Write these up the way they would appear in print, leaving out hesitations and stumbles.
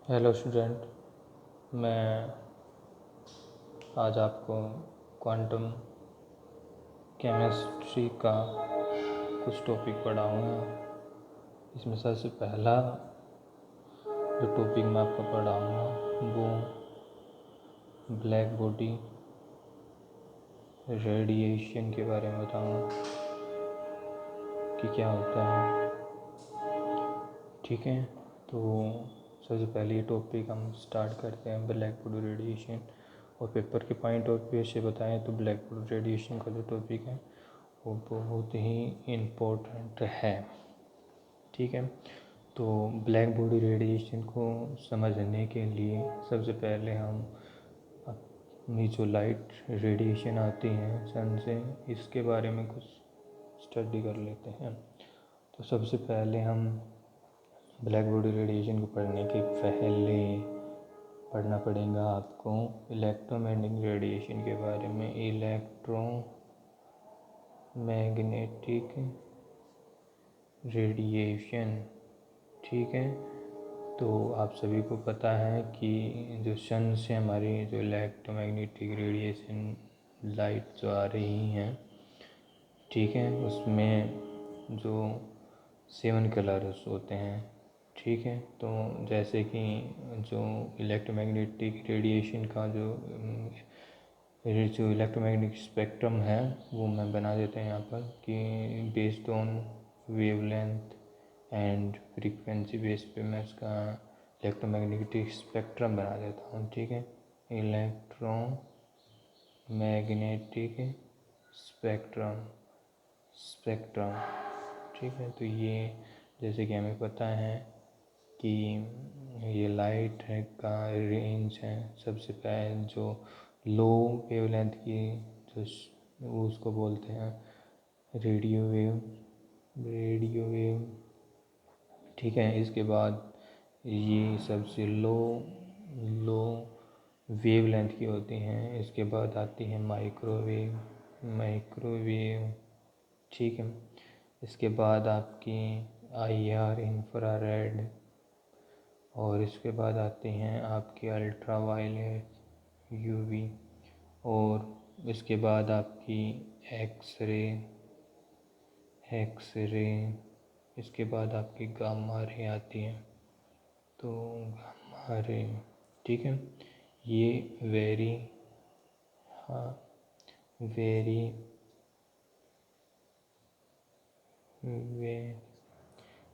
Hello student, मैं आज आपको क्वांटम केमिस्ट्री का कुछ टॉपिक पढ़ाऊँगा। इसमें सबसे पहला जो टॉपिक मैं आपको पढ़ाऊँगा वो ब्लैक बॉडी रेडिएशन के बारे में बताऊँगा कि क्या होता है। ठीक है, तो सबसे पहले ये टॉपिक हम स्टार्ट करते हैं ब्लैक बॉडी रेडिएशन। और पेपर के पॉइंट ऑफ व्यू से बताएं तो ब्लैक बॉडी रेडिएशन का जो टॉपिक है वो बहुत ही इम्पोर्टेंट है। ठीक है, तो ब्लैक बॉडी रेडिएशन को समझने के लिए सबसे पहले हम अपनी जो लाइट रेडिएशन आती है सन से, इसके बारे में कुछ स्टडी कर लेते हैं। तो सबसे पहले हम ब्लैक बॉडी रेडिएशन को पढ़ने के पहले पढ़ना पड़ेगा आपको इलेक्ट्रोमैग्नेटिक रेडिएशन के बारे में। इलेक्ट्रोमैग्नेटिक रेडिएशन, ठीक है। तो आप सभी को पता है कि जो सन से हमारी जो इलेक्ट्रोमैग्नेटिक रेडिएशन लाइट जो आ रही हैं, ठीक है, उसमें जो 7 कलर्स होते हैं। ठीक है, तो जैसे कि जो इलेक्ट्रोमैग्नेटिक रेडिएशन का जो इलेक्ट्रोमैग्नेटिक स्पेक्ट्रम है वो मैं बना देता हूँ यहाँ पर कि based on wavelength and frequency base पे मैं इसका इलेक्ट्रोमैग्नेटिक स्पेक्ट्रम बना देता हूँ। ठीक है, इलेक्ट्रोमैग्नेटिक स्पेक्ट्रम। ठीक है, तो ये जैसे कि हमें पता है कि ये लाइट है का रेंज है। सबसे पहले जो लो वेवलेंथ की जो उसको बोलते हैं रेडियो वेव। ठीक है, इसके बाद ये सबसे लो वेवलेंथ की होती हैं। इसके बाद आती है माइक्रोवेव। ठीक है, इसके बाद आपकी IR इंफ्रारेड, और इसके बाद आती हैं आपकी अल्ट्रा वायलेट UV, और इसके बाद आपकी एक्स रे, इसके बाद आपकी गामा रे आती है। तो गामा रे, ठीक है, ये वेरी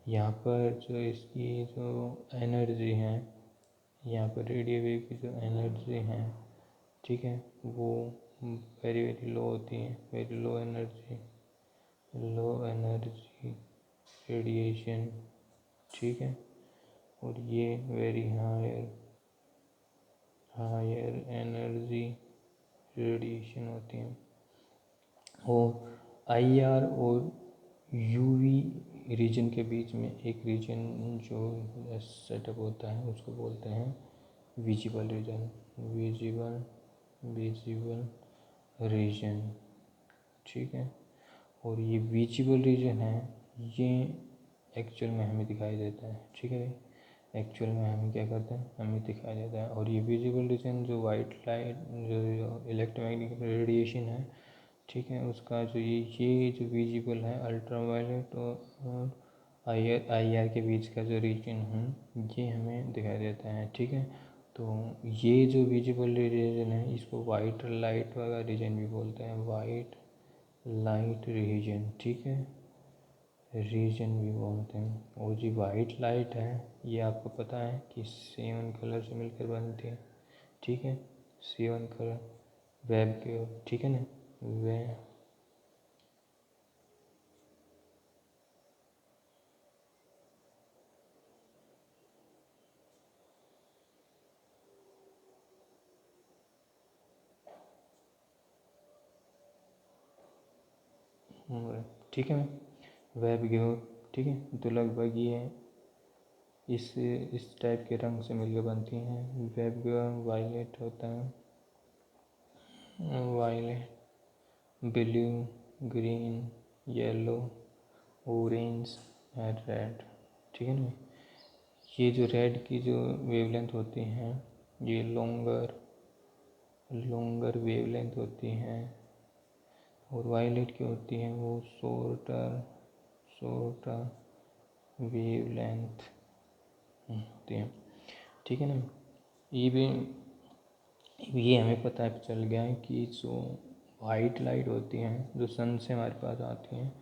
यहाँ पर जो इसकी जो एनर्जी है, यहाँ पर रेडियो वेव की जो एनर्जी है, ठीक है, वो वेरी लो होती है। वेरी लो एनर्जी रेडिएशन, ठीक है। और ये वेरी हायर एनर्जी रेडिएशन होती है। और IR और UV रीजन के बीच में एक रीजन जो सेटअप होता है उसको बोलते हैं विजिबल रीजन। ठीक है, और ये विजिबल रीजन है, ये एक्चुअल में हमें दिखाई देता है। ठीक है, एक्चुअल में हमें क्या करते हैं, हमें दिखाई देता है। और ये विजिबल रीजन जो वाइट लाइट जो इलेक्ट्रोमैग्नेटिक रेडिएशन है, ठीक है, उसका जो ये जो विजिबल है अल्ट्रा वायलेट और IR के बीच का जो रीजन है ये हमें दिखाई देता है। ठीक है, तो ये जो विजिबल रीजन है इसको वाइट लाइट वाला रीजन भी बोलते हैं, वाइट लाइट रीजन। ठीक है, रीजन भी बोलते हैं। और जो वाइट लाइट है ये आपको पता है कि 7 कलर से मिलकर बनती है। ठीक है, 7 कलर वेब के, ठीक है ना, वे ठीक है, वेब गेव। ठीक है, तो लगभग ये इस टाइप के रंग से मिलकर बनती हैं। वेब गेव वायलेट होता है, violet, blue, green, yellow, orange and red. ठीक है ना, ये जो रेड की जो वेवलेंथ होती हैं ये लॉन्गर वेवलेंथ होती हैं, और वायलेट की होती हैं वो शॉर्टर वेवलेंथ होती हैं। ठीक है ना। ये हमें पता चल गया है कि जो वाइट लाइट होती हैं जो सन से हमारे पास आती हैं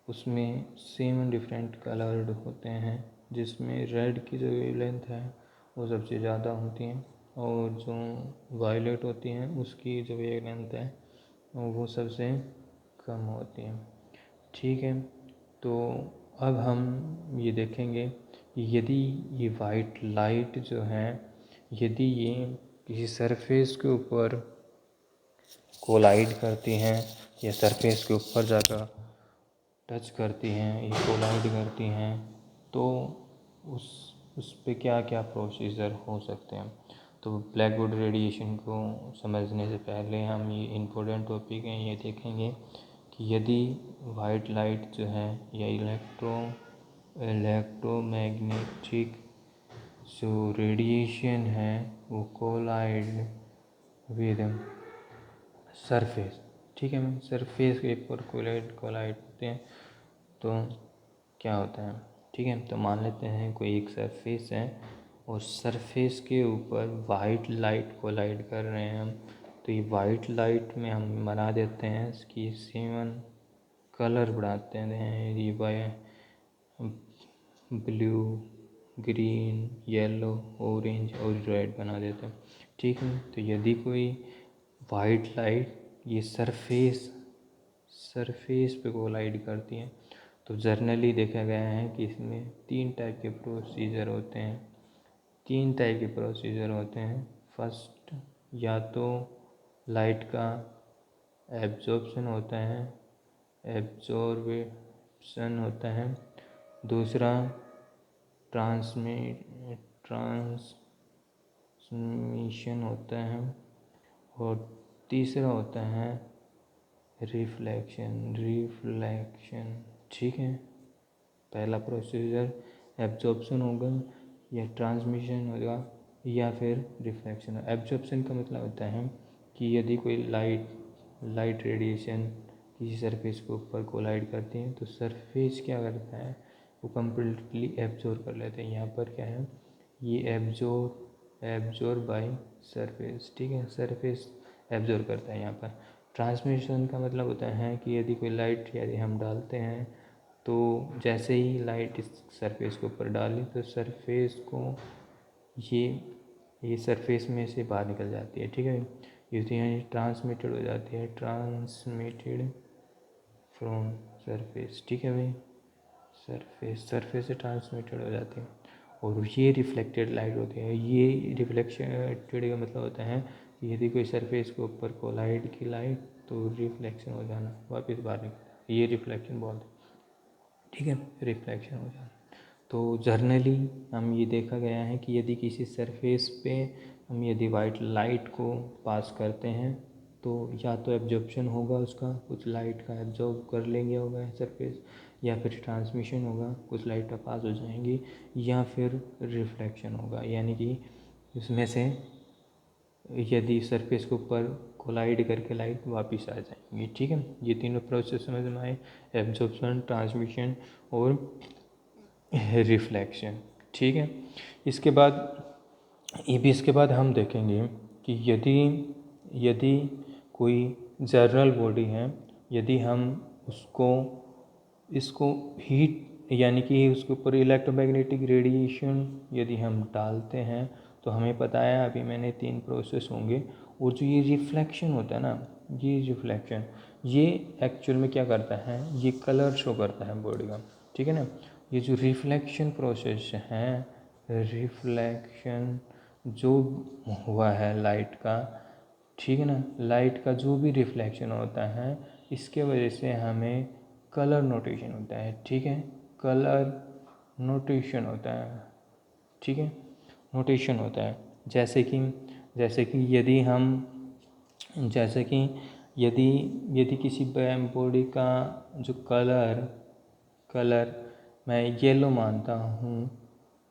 उसमें 7 डिफरेंट कलर्ड होते हैं, जिसमें रेड की जो वेवलेंथ है वो सबसे ज़्यादा होती हैं, और जो वायलेट होती हैं उसकी जो वेवलेंथ है वो सबसे कम होती हैं। ठीक है। तो अब हम ये देखेंगे कि यदि ये वाइट लाइट जो है यदि ये किसी सरफेस के ऊपर कोलाइड करती हैं या सरफेस के ऊपर जाकर टच करती हैं या कोलाइड करती हैं तो उस पे क्या क्या प्रोसीजर हो सकते हैं। तो ब्लैक बॉडी रेडिएशन को समझने से पहले हम ये इम्पोर्टेंट टॉपिक हैं ये देखेंगे कि यदि वाइट लाइट जो है या इलेक्ट्रोमैग्नेटिक जो रेडिएशन है वो कोलाइड विद सरफेस, ठीक है मैम, सरफेस के ऊपर कोलाइड होते हैं तो क्या होता है। ठीक है। तो मान लेते हैं कोई एक सरफेस है और सरफेस के ऊपर वाइट लाइट कोलाइड कर रहे हैं हम, तो ये वाइट लाइट में हम बना देते हैं इसकी 7 कलर बढ़ाते हैं, ये बाय ब्लू, ग्रीन, येलो, ऑरेंज और रेड बना देते हैं। ठीक है। तो यदि कोई वाइट लाइट ये सरफेस पे कोलाइड करती है तो जर्नली देखा गया है कि इसमें 3 टाइप के प्रोसीजर होते हैं। फर्स्ट, या तो लाइट का एब्जॉर्प्शन होता है, दूसरा ट्रांसमिशन होता है, और तीसरा होता है रिफ्लेक्शन। ठीक है। पहला प्रोसीजर एब्जॉर्प्शन होगा या ट्रांसमिशन होगा या फिर रिफ्लेक्शन। एब्जॉर्प्शन का मतलब होता है कि यदि कोई लाइट रेडिएशन किसी सरफेस के ऊपर कोलाइड करती है तो सरफेस क्या करता है वो कम्प्लीटली एब्जॉर्ब कर लेते हैं। यहाँ पर क्या है ये एब्जॉर्ब बाय सरफेस। ठीक है। सरफेस एब्जॉर्ब करता है यहाँ पर। ट्रांसमिशन का मतलब होता है कि यदि कोई लाइट यदि हम डालते हैं तो जैसे ही लाइट इस सरफेस के ऊपर डाली तो सरफेस को ये सरफेस में से बाहर निकल जाती है। ठीक है। ये ट्रांसमिटेड हो जाती है, ट्रांसमिटेड फ्रॉम सरफेस। ठीक है भाई, सरफेस से ट्रांसमिटेड हो जाती है, और ये रिफ्लेक्टेड लाइट होती है। ये रिफ्लेक्टेड का मतलब होता है कि यदि कोई सरफेस के ऊपर कोलाइड की लाइट तो रिफ्लेक्शन हो जाना, वापस बाहर निकल, ये रिफ्लेक्शन बोलते हैं। ठीक है, रिफ्लेक्शन हो जाना। तो जर्नली हम ये देखा गया है कि यदि किसी सरफेस पे हम यदि वाइट लाइट को पास करते हैं तो या तो एब्जॉर्प्शन होगा, उसका कुछ लाइट का एब्जॉर्ब कर लेंगे होगा सरफेस, या फिर ट्रांसमिशन होगा, कुछ लाइट का पास हो जाएंगी, या फिर रिफ्लेक्शन होगा, यानी कि इसमें से यदि सरफेस के ऊपर कोलाइड करके लाइट वापस आ जाएंगी। ठीक है। ये तीनों प्रोसेस समझ में आए, एब्जॉर्प्शन, ट्रांसमिशन और रिफ्लेक्शन। ठीक है। इसके बाद हम देखेंगे कि यदि कोई जर्नल बॉडी है, यदि हम इसको हीट यानी कि उसके ऊपर इलेक्ट्रोमैग्नेटिक रेडिएशन यदि हम डालते हैं तो हमें पता है अभी मैंने 3 प्रोसेस होंगे, और जो ये रिफ्लेक्शन होता है ना, ये रिफ्लेक्शन ये एक्चुअल में क्या करता है, ये कलर शो करता है बॉडी का। ठीक है ना। ये जो रिफ्लेक्शन प्रोसेस है, रिफ्लेक्शन जो हुआ है लाइट का, ठीक है ना, लाइट का जो भी रिफ्लेक्शन होता है इसके वजह से हमें कलर नोटेशन होता है। ठीक है, कलर नोटेशन होता है। ठीक है, नोटेशन होता है। जैसे कि यदि किसी बॉडी का जो कलर मैं येलो मानता हूँ,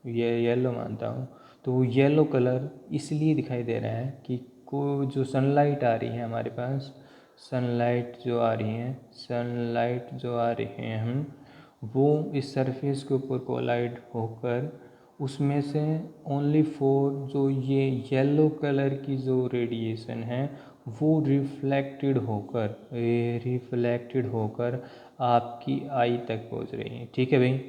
ये येलो मानता हूँ, तो वो येलो कलर इसलिए दिखाई दे रहा है कि को जो सनलाइट आ रही है हमारे पास, सनलाइट जो आ रही हैं हम, वो इस सरफेस के ऊपर कोलाइड होकर उसमें से ओनली फॉर जो ये येलो कलर की जो रेडिएशन है वो रिफ्लेक्टेड होकर आपकी आई तक पहुंच रही है। ठीक है भाई,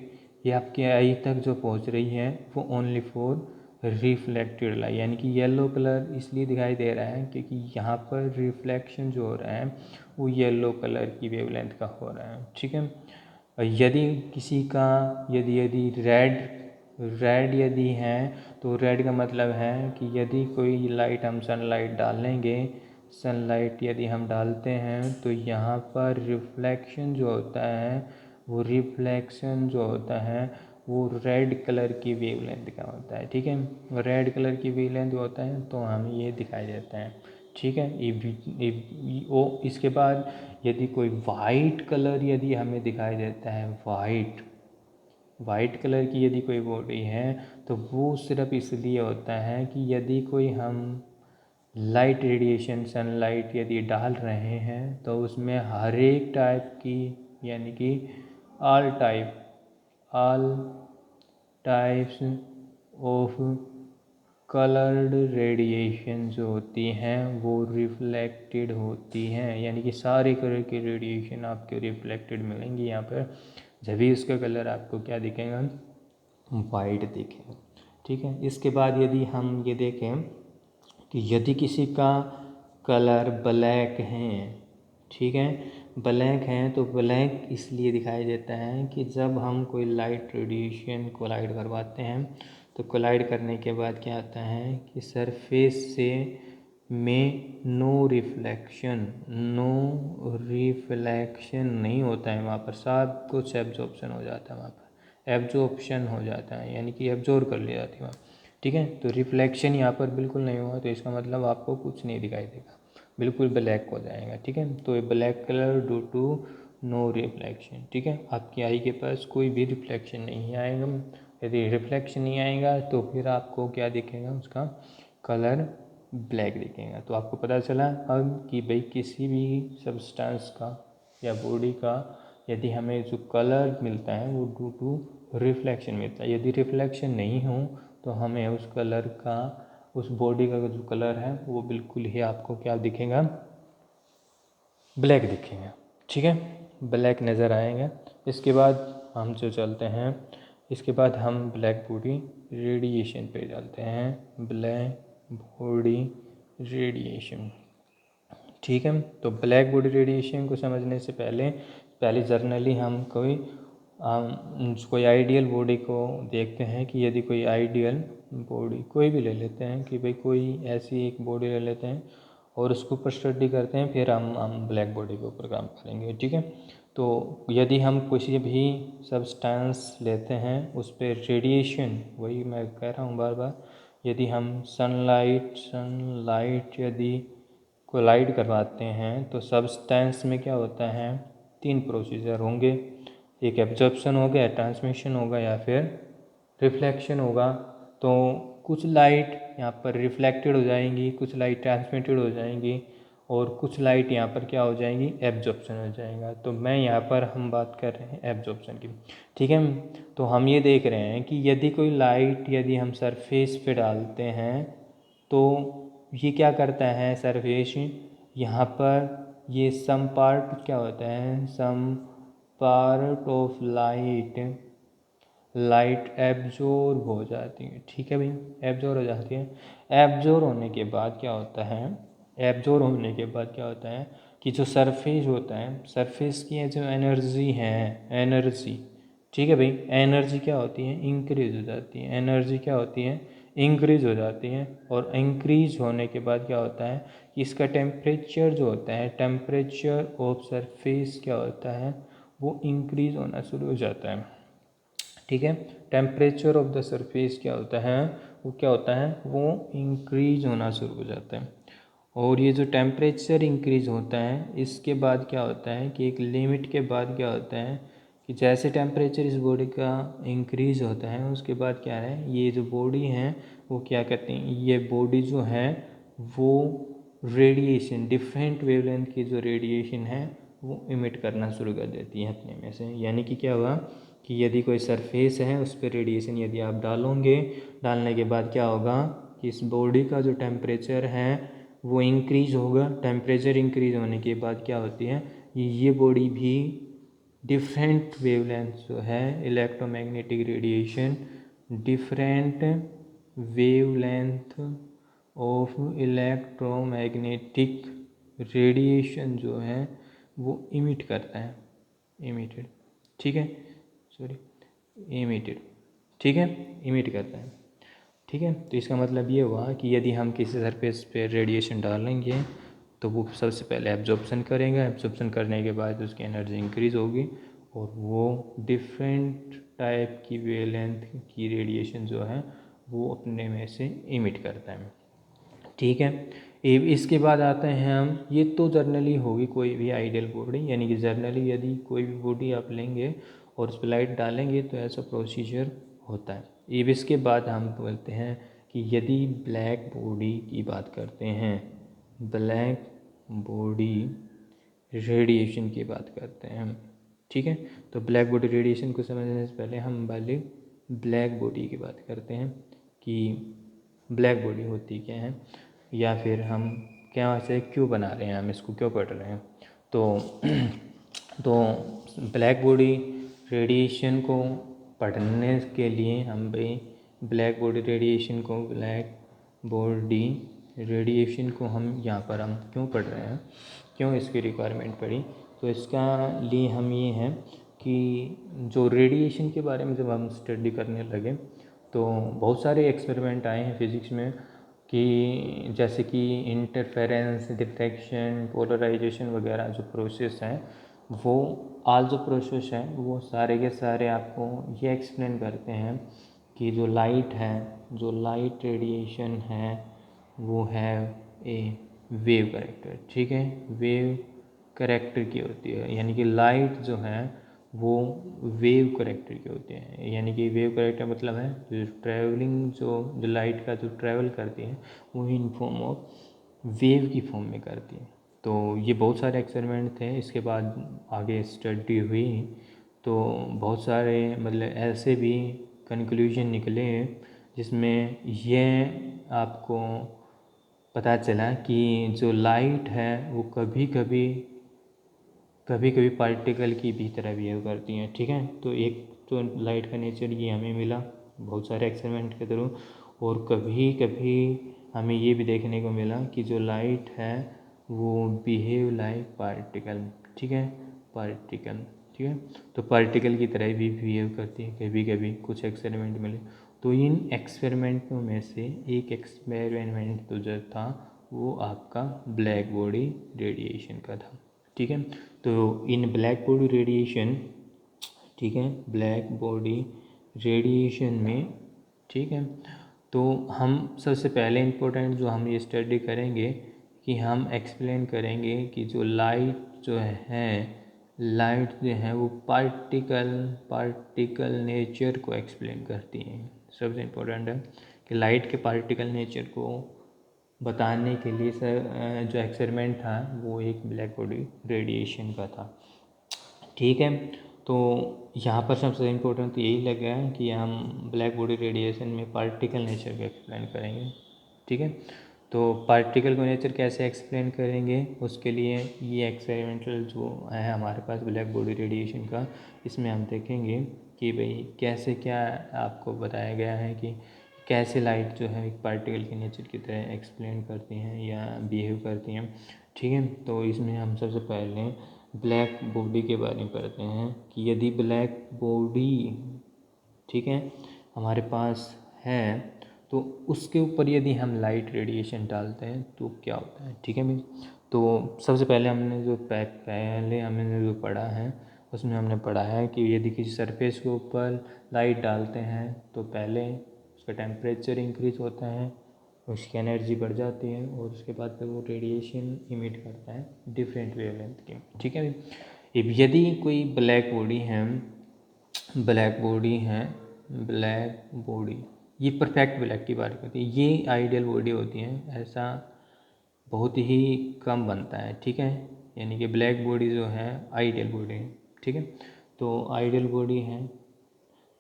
ये आपकी आई तक जो पहुंच रही है वो ओनली फॉर रिफ्लेक्टेड लाइट, यानी कि येलो कलर इसलिए दिखाई दे रहा है क्योंकि यहाँ पर रिफ्लेक्शन जो हो रहा है वो येलो कलर की वेवलेंथ का हो रहा है। ठीक है, यदि किसी का यदि रेड यदि है तो रेड का मतलब है कि यदि कोई लाइट हम सनलाइट डालेंगे, सनलाइट यदि हम डालते हैं तो यहाँ पर रिफ्लेक्शन जो होता है वो रेड कलर की वेवलेंथ का होता है। ठीक है, रेड कलर की वेवलेंथ होता है तो हमें ये दिखाई देता है। ठीक है, इसके बाद यदि कोई वाइट कलर यदि हमें दिखाई देता है, वाइट कलर की यदि कोई बॉडी है तो वो सिर्फ इसलिए होता है कि यदि कोई हम लाइट रेडिएशन सनलाइट यदि डाल रहे हैं तो उसमें हर एक टाइप की, यानी कि all types of coloured radiation जो होती हैं वो रिफ्लेक्टेड होती हैं, यानी कि सारे कलर की रेडिएशन आपके रिफ्लेक्टेड मिलेंगी यहाँ पर, जब भी उसका कलर आपको क्या दिखेगा, वाइट दिखेगा। ठीक है, इसके बाद यदि हम ये देखें कि यदि किसी का कलर ब्लैक है, ठीक है, ब्लैक है तो ब्लैक इसलिए दिखाई देता है कि जब हम कोई लाइट रेडिएशन कोलाइड करवाते हैं तो कोलाइड करने के बाद क्या आता है कि सरफेस से में नो रिफ्लेक्शन नहीं होता है, वहाँ पर सब कुछ एब्जॉर्प्शन हो जाता है, वहाँ पर एब्जॉर्प्शन हो जाता है, यानी कि एब्जॉर्ब कर लिया जाती है वहाँ। ठीक है, तो रिफ्लेक्शन यहाँ पर बिल्कुल नहीं हुआ तो इसका मतलब आपको कुछ नहीं दिखाई देगा, बिल्कुल ब्लैक हो जाएगा। ठीक है, तो ये black colour due to no reflection. ठीक है, आपकी आई के पास कोई भी रिफ्लेक्शन नहीं आएगा, यदि रिफ्लेक्शन नहीं आएगा तो फिर आपको क्या दिखेगा, उसका कलर ब्लैक दिखेगा। तो आपको पता चला अब कि भाई किसी भी सब्सटेंस का या बॉडी का यदि हमें जो कलर मिलता है वो ड्यू टू रिफ्लेक्शन मिलता है, यदि रिफ्लेक्शन नहीं हो तो हमें उस कलर का, उस बॉडी का जो कलर है वो बिल्कुल ही आपको क्या दिखेगा, ब्लैक दिखेगा। ठीक है, ब्लैक नज़र आएगा। इसके बाद हम जो चलते हैं, इसके बाद हम ब्लैक बॉडी रेडिएशन पे चलते हैं, ब्लैक बॉडी रेडिएशन। ठीक है, तो ब्लैक बॉडी रेडिएशन को समझने से पहले जर्नली हम कोई आइडियल बॉडी को देखते हैं कि यदि कोई आइडियल बॉडी कोई भी ले लेते हैं कि भाई कोई ऐसी एक बॉडी ले लेते हैं और उसके ऊपर स्टडी करते हैं, फिर हम ब्लैक बॉडी के ऊपर काम करेंगे। ठीक है, तो यदि हम किसी भी सब्सटेंस लेते हैं उस पर रेडिएशन, वही मैं कह रहा हूँ बार बार, यदि हम सनलाइट यदि कोलाइड करवाते हैं तो सब्सटेंस में क्या होता है, 3 प्रोसीजर होंगे, एक एब्जॉर्प्शन होगा, ट्रांसमिशन होगा या फिर रिफ्लेक्शन होगा। तो कुछ लाइट यहाँ पर रिफ्लेक्टेड हो जाएंगी, कुछ लाइट ट्रांसमिटेड हो जाएंगी और कुछ लाइट यहाँ पर क्या हो जाएंगी, एब्जॉर्प्शन हो जाएगा। तो मैं यहाँ पर हम बात कर रहे हैं एब्जॉर्प्शन की। ठीक है, तो हम ये देख रहे हैं कि यदि कोई लाइट यदि हम सरफेस पे डालते हैं तो ये क्या करता है, सरफेस यहाँ पर ये सम पार्ट क्या होता है, some part of light absorb हो जाती है। ठीक है भाई, एब्जॉर्ब हो जाती है। एब्जॉर्ब होने के बाद क्या होता है कि जो सरफेस होता है, सरफेस की जो एनर्जी है, ठीक है भाई, एनर्जी क्या होती है, इंक्रीज हो जाती है, एनर्जी क्या होती है, इंक्रीज हो जाती है। और इंक्रीज होने के बाद क्या होता है कि इसका टेम्परेचर जो होता है, टेम्परेचर ऑफ सरफेस क्या होता है, वो इंक्रीज होना शुरू हो जाता है। ठीक है, टेम्परेचर ऑफ द सरफेस क्या होता है, वो इंक्रीज होना शुरू हो जाता है। और ये जो टेम्परेचर इंक्रीज होता है इसके बाद क्या होता है कि एक लिमिट के बाद क्या होता है कि जैसे टेम्परेचर इस बॉडी का इंक्रीज़ होता है उसके बाद क्या है, ये जो बॉडी है वो क्या करते हैं, ये बॉडी जो है वो रेडिएशन, डिफरेंट वेवलेंथ की जो रेडिएशन है वो इमिट करना शुरू कर देती है अपने में से। यानी कि क्या हुआ कि यदि कोई सरफेस है उस पर रेडिएशन यदि आप डालोगे, डालने के बाद क्या होगा कि इस बॉडी का जो टेम्परेचर है वो इंक्रीज़ होगा। टेम्परेचर इंक्रीज़ होने के बाद क्या होती है, ये बॉडी भी डिफरेंट वेवलेंथ जो है electromagnetic radiation, different wavelength of electromagnetic radiation जो है वो इमिट करता है, इमिटेड, ठीक है, सॉरी इमिटेड, ठीक है, इमिट करता है, ठीक है। तो इसका मतलब ये हुआ कि यदि हम किसी सरफेस पे रेडिएशन डालेंगे तो वो सबसे पहले एब्जॉर्प्शन करेंगे, एब्जॉर्प्शन करने के बाद उसकी एनर्जी इंक्रीज़ होगी और वो डिफरेंट टाइप की वेवलेंथ की रेडिएशन जो है वो अपने में से इमिट करता है, ठीक है। इसके बाद आते हैं हम, ये तो जर्नली होगी कोई भी आइडियल बॉडी, यानी कि जर्नली यदि कोई भी बॉडी आप लेंगे और उस पर लाइट डालेंगे तो ऐसा प्रोसीजर होता है। अब इसके बाद हम बोलते हैं कि यदि ब्लैक बॉडी की बात करते हैं, ब्लैक बॉडी रेडिएशन की बात करते हैं हम, ठीक है। तो ब्लैक बॉडी रेडिएशन को समझने से पहले हम पहले ब्लैक बॉडी की बात करते हैं कि ब्लैक बॉडी होती क्या है, या फिर हम क्या से क्यों बना रहे हैं, हम इसको क्यों पढ़ रहे हैं। तो ब्लैक बॉडी रेडिएशन को पढ़ने के लिए हम भी ब्लैक बॉडी रेडिएशन को हम यहाँ पर हम क्यों पढ़ रहे हैं, क्यों इसकी रिक्वायरमेंट पड़ी, तो इसका लिए हम ये हैं कि जो रेडिएशन के बारे में जब हम स्टडी करने लगे तो बहुत सारे एक्सपेरिमेंट आए हैं फिज़िक्स में कि जैसे कि इंटरफेरेंस, डिफ्रैक्शन, पोलराइजेशन वगैरह जो प्रोसेस हैं वो ऑल जो प्रोसेस हैं वो सारे के सारे आपको ये एक्सप्लेन करते हैं कि जो लाइट है, जो लाइट रेडिएशन है वो है ए वेव करेक्टर, ठीक है, वेव करेक्टर की होती है। यानी कि लाइट जो है वो वेव करेक्टर की होती है। यानी कि वेव करेक्टर मतलब है जो ट्रैवलिंग, जो लाइट का जो ट्रैवल करती है वो इन फॉर्म ऑफ वेव की फॉर्म में करती है। तो ये बहुत सारे एक्सपेरिमेंट थे, इसके बाद आगे स्टडी हुई तो बहुत सारे मतलब ऐसे भी कंक्लूजन निकले जिसमें ये आपको पता चला कि जो लाइट है वो कभी कभी पार्टिकल की भी तरह बिहेव करती हैं, ठीक है। तो एक तो लाइट का नेचर ये हमें मिला बहुत सारे एक्सपेरिमेंट के थ्रू, और कभी कभी हमें ये भी देखने को मिला कि जो लाइट है वो बिहेव लाइक पार्टिकल, ठीक है, पार्टिकल, ठीक है। तो पार्टिकल की तरह भी बिहेव करती है कभी कभी, कुछ एक्सपेरिमेंट मिले। तो इन एक्सपेरिमेंटों में से एक एक्सपेरिमेंट तो जो था वो आपका ब्लैक बॉडी रेडिएशन का था, ठीक है। तो इन ब्लैक बॉडी रेडिएशन, ठीक है, ब्लैक बॉडी रेडिएशन में, ठीक है, तो हम सबसे पहले इम्पोर्टेंट जो हम ये स्टडी करेंगे कि हम एक्सप्लेन करेंगे कि जो लाइट जो है, लाइट जो है वो पार्टिकल नेचर को एक्सप्लेन करती हैं। सबसे इम्पोर्टेंट है कि लाइट के पार्टिकल नेचर को बताने के लिए सर जो एक्सपेरिमेंट था वो एक ब्लैक बॉडी रेडिएशन का था, ठीक है। तो यहाँ पर सबसे इम्पोर्टेंट तो यही लगा है कि हम ब्लैक बॉडी रेडिएशन में पार्टिकल नेचर को एक्सप्लेन करेंगे, ठीक है। तो पार्टिकल को नेचर कैसे एक्सप्लेन करेंगे उसके लिए ये एक्सपेरिमेंटल जो है हमारे पास ब्लैक बॉडी रेडिएशन का, इसमें हम देखेंगे कि भाई कैसे क्या आपको बताया गया है कि कैसे लाइट जो है एक पार्टिकल के नेचर की तरह एक्सप्लेन करती हैं या बिहेव करती हैं, ठीक है। तो इसमें हम सबसे पहले ब्लैक बॉडी के बारे में पढ़ते हैं कि यदि ब्लैक बॉडी, ठीक है, हमारे पास है तो उसके ऊपर यदि हम लाइट रेडिएशन डालते हैं तो क्या होता है, ठीक है भाई। तो सबसे पहले हमने जो पढ़ा है उसमें हमने पढ़ा है कि यदि किसी सरफेस के ऊपर लाइट डालते हैं तो पहले उसका टेम्परेचर इंक्रीज होता है, उसकी एनर्जी बढ़ जाती है और उसके बाद फिर वो रेडिएशन इमिट करता है डिफरेंट वेवलेंथ की, ठीक है। अब यदि कोई ब्लैक बॉडी है ब्लैक बॉडी है, ब्लैक बॉडी, ये परफेक्ट ब्लैक की बात करती है, ये आइडियल बॉडी होती है, ऐसा बहुत ही कम बनता है, ठीक है। यानी कि ब्लैक बॉडी जो है आइडियल बॉडी है, ठीक है। तो आइडियल बॉडी है,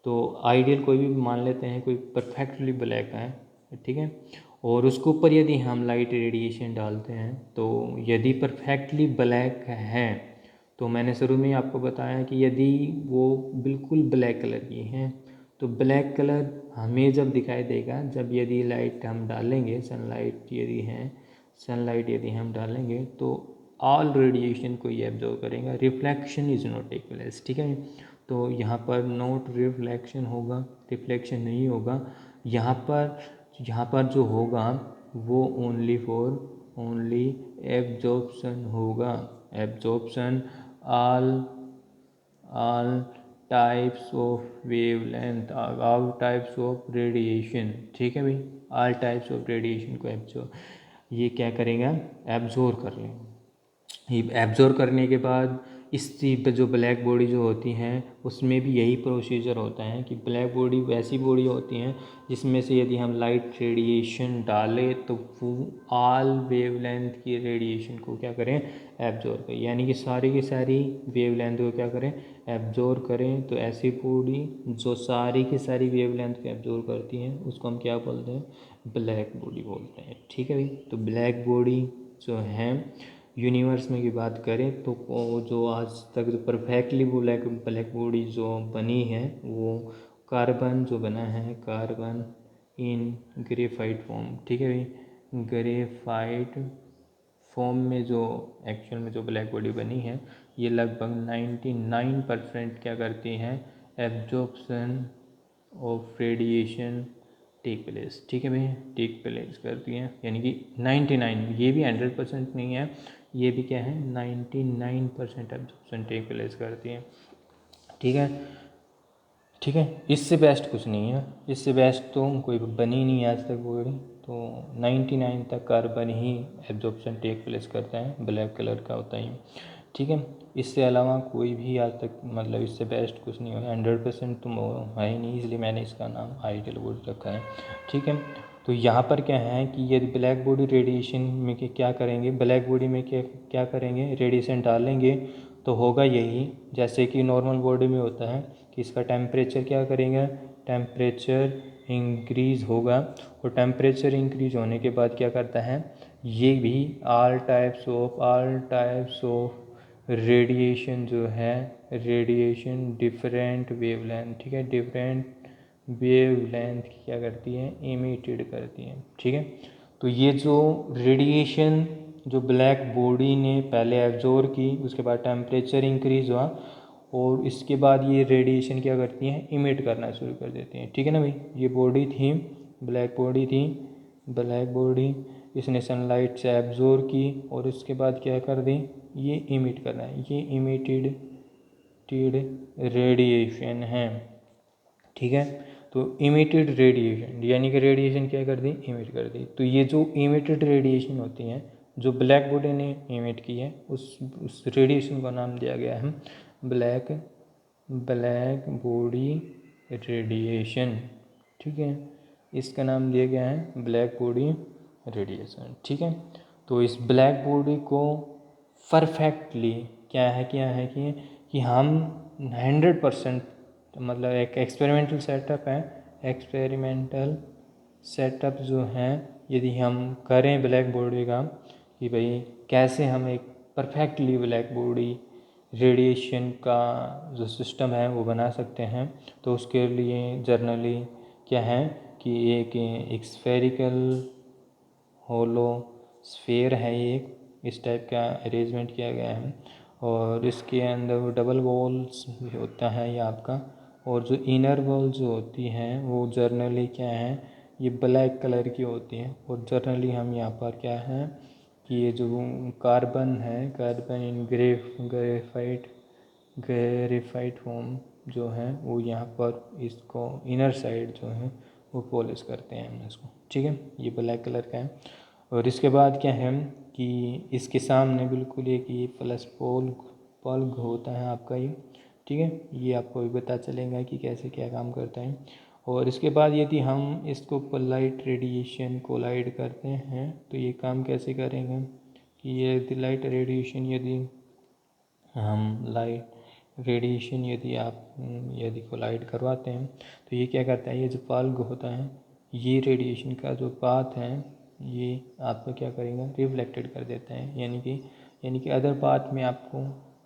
तो आइडियल कोई भी मान लेते हैं, कोई परफेक्टली ब्लैक है, ठीक है। और उसके ऊपर यदि हम लाइट रेडिएशन डालते हैं तो यदि परफेक्टली ब्लैक है, तो मैंने शुरू में ही आपको बताया कि यदि वो बिल्कुल ब्लैक कलर की है, तो ब्लैक कलर हमें जब दिखाई देगा जब यदि लाइट हम डालेंगे, सनलाइट यदि है, सनलाइट यदि हम डालेंगे तो ऑल रेडिएशन को ये एब्जॉर्व करेगा, reflection is not take place, ठीक है। तो यहाँ पर नोट रिफ्लेक्शन होगा, रिफ्लेक्शन नहीं होगा, यहाँ पर जो होगा वो ओनली एब्जॉर्प्शन होगा, absorption all types of wavelength, all types of radiation, ठीक है भाई, ऑल टाइप्स ऑफ रेडिएशन को एब्जॉर्ब ये क्या करेगा, एब्जॉर्ब कर लेंगे। एब्जॉर्ब करने के बाद इस चीज पर जो ब्लैक बॉडी जो होती हैं उसमें भी यही प्रोसीजर होता है कि ब्लैक बॉडी वैसी बॉडी होती हैं जिसमें से यदि हम लाइट रेडिएशन डालें तो वो ऑल वेवलेंथ की रेडिएशन को क्या करें, एब्जॉर्ब करें, यानी कि सारी की सारी वेवलेंथ को क्या करें, एब्जॉर्ब करें। तो ऐसी बॉडी जो सारी की सारी वेवलेंथ को एब्जॉर्ब करती हैं उसको हम क्या बोलते हैं, ब्लैक बॉडी बोलते हैं, ठीक है भाई। तो ब्लैक बॉडी जो है यूनिवर्स में की बात करें तो जो आज तक जो परफेक्टली ब्लैक बॉडी जो बनी है वो कार्बन जो बना है, कार्बन इन ग्रेफाइट फॉर्म, ठीक है भाई, ग्रेफाइट फॉर्म में जो एक्चुअल में जो ब्लैक बॉडी बनी है ये लगभग 99% क्या करती हैं, absorption of radiation take place, ठीक है भैया, टेक प्लेस करती हैं, यानी कि 99, ये भी 100% नहीं है, ये भी क्या है 99% एब्जॉर्प्शन टेक प्लेस करती हैं, ठीक है, ठीक है। इससे बेस्ट कुछ नहीं है, इससे बेस्ट तो कोई बनी नहीं आज तक बॉडी, तो 99 तक कार्बन ही एब्जॉर्प्शन टेक प्लेस करता है, ब्लैक कलर का होता है, ठीक है। इससे अलावा कोई भी आज तक मतलब इससे बेस्ट कुछ नहीं हुआ, 100% तो है ही नहीं, इसलिए मैंने इसका नाम आइडियल बॉडी रखा है, ठीक है। तो यहाँ पर क्या है कि यदि ब्लैक बॉडी रेडिएशन में क्या करेंगे, ब्लैक बॉडी में क्या करेंगे, रेडिएशन डालेंगे तो होगा यही जैसे कि नॉर्मल बॉडी में होता है कि इसका टेम्परेचर क्या करेंगे, टेम्परेचर इंक्रीज़ होगा, और टेम्परेचर इंक्रीज होने के बाद क्या करता है, ये भी ऑल टाइप्स ऑफ रेडिएशन जो है, रेडिएशन डिफरेंट वेवलेंथ, ठीक है, डिफरेंट वेवलेंथ क्या करती है, इमिटेड करती है, ठीक है। तो ये जो रेडिएशन जो ब्लैक बॉडी ने पहले एब्जॉर्ब की, उसके बाद टेम्परेचर इंक्रीज हुआ और इसके बाद ये रेडिएशन क्या करती हैं, इमिट करना शुरू कर देती हैं, ठीक है ना भाई। ये बॉडी थी, ब्लैक बॉडी थी, ब्लैक बॉडी इसने सनलाइट से एब्जॉर्ब की और उसके बाद क्या कर दी, ये इमिट करना है, ये इमिटेड रेडिएशन है, ठीक है। तो इमिटेड रेडिएशन यानी कि रेडिएशन क्या कर दी, इमिट कर दी। तो ये जो इमिटेड रेडिएशन होती हैं जो ब्लैक बॉडी ने इमिट की है उस रेडिएशन का नाम दिया गया है ब्लैक बॉडी रेडिएशन, ठीक है, इसका नाम दिया गया है ब्लैक बॉडी रेडिएशन, ठीक है। तो इस ब्लैक बॉडी को परफेक्टली क्या है कि हम 100% मतलब एक एक्सपेरिमेंटल सेटअप है, एक्सपेरिमेंटल सेटअप जो है यदि हम करें ब्लैक बॉडी का कि भाई कैसे हम एक परफेक्टली ब्लैक बॉडी रेडिएशन का जो सिस्टम है वो बना सकते हैं, तो उसके लिए जर्नली क्या है कि एक स्फेरिकल होलो स्फेयर है, एक इस टाइप का अरेंजमेंट किया गया है और इसके अंदर वो डबल वॉल्स होता है ये आपका, और जो इनर वॉल जो होती हैं वो जर्नली क्या है, ये ब्लैक कलर की होती हैं और जर्नली हम यहाँ पर क्या है कि ये जो कार्बन है, कार्बन इन ग्रेफाइट फॉर्म जो है वो यहाँ पर इसको इनर साइड जो है वो पॉलिश करते हैं हम इसको, ठीक है, ये ब्लैक कलर का है। और इसके बाद क्या है कि इसके सामने बिल्कुल एक ये प्लस पोल होता है आपका ये, ठीक है, ये आपको भी पता चलेगा कि कैसे क्या काम करता है। और इसके बाद यदि हम इसको लाइट रेडिएशन कोलाइड करते हैं तो ये काम कैसे करेंगे कि ये लाइट रेडिएशन यदि कोलाइड करवाते हैं तो ये क्या करता है, ये जो बल्ब होता है ये रेडिएशन का जो पाथ है ये आपको क्या करेगा, रिफ्लेक्टेड कर देता है, यानी कि अदर पाथ में आपको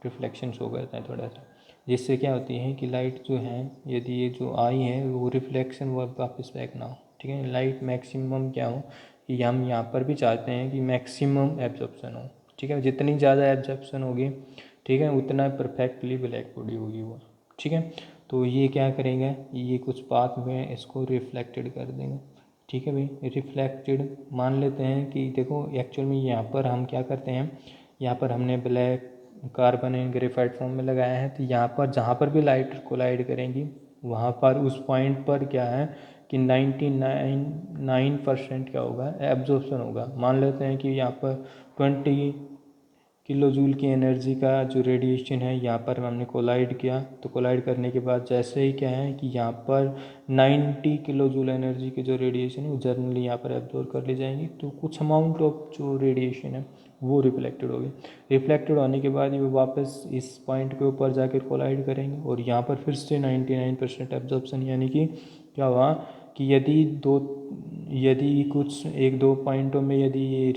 रिफ्लेक्शन शो करता है थोड़ा सा, जिससे क्या होती है कि लाइट जो है यदि ये जो आई है वो रिफ्लेक्शन वापस बैक ना हो। ठीक है, लाइट मैक्सिमम क्या हो कि हम यहाँ पर भी चाहते हैं कि मैक्सिमम एब्जॉर्प्शन हो। ठीक है, जितनी ज़्यादा एब्जॉर्प्शन होगी, ठीक है, उतना परफेक्टली ब्लैक बॉडी होगी वो। ठीक है, तो ये क्या करेंगे, ये कुछ पाथ में इसको रिफ्लेक्टेड कर देंगे। ठीक है भाई, रिफ्लेक्टेड मान लेते हैं कि देखो एक्चुअल में यहाँ पर हम क्या करते हैं, यहाँ पर हमने black carbon and graphite form में लगाया है, तो यहाँ पर जहाँ पर भी लाइट कोलाइड करेंगी वहाँ पर उस पॉइंट पर क्या है कि 99% क्या होगा, एब्जॉर्प्शन होगा। मान लेते हैं कि यहाँ पर 20 किलो जूल की एनर्जी का जो रेडिएशन है यहाँ पर हमने कोलाइड किया, तो कोलाइड करने के बाद जैसे ही क्या है कि यहाँ पर 90 किलो जूल एनर्जी की जो रेडिएशन है वो जर्नली यहाँ पर एब्जॉर्ब कर ली जाएंगी, तो कुछ अमाउंट ऑफ जो रेडिएशन है वो रिफ्लेक्टेड होगी। रिफ्लेक्टेड होने के बाद ये वापस इस पॉइंट के ऊपर जाकर कोलाइड करेंगे और यहाँ पर फिर से 99% एब्जॉर्प्शन, यानी कि क्या हुआ कि यदि कुछ एक दो पॉइंटों में यदि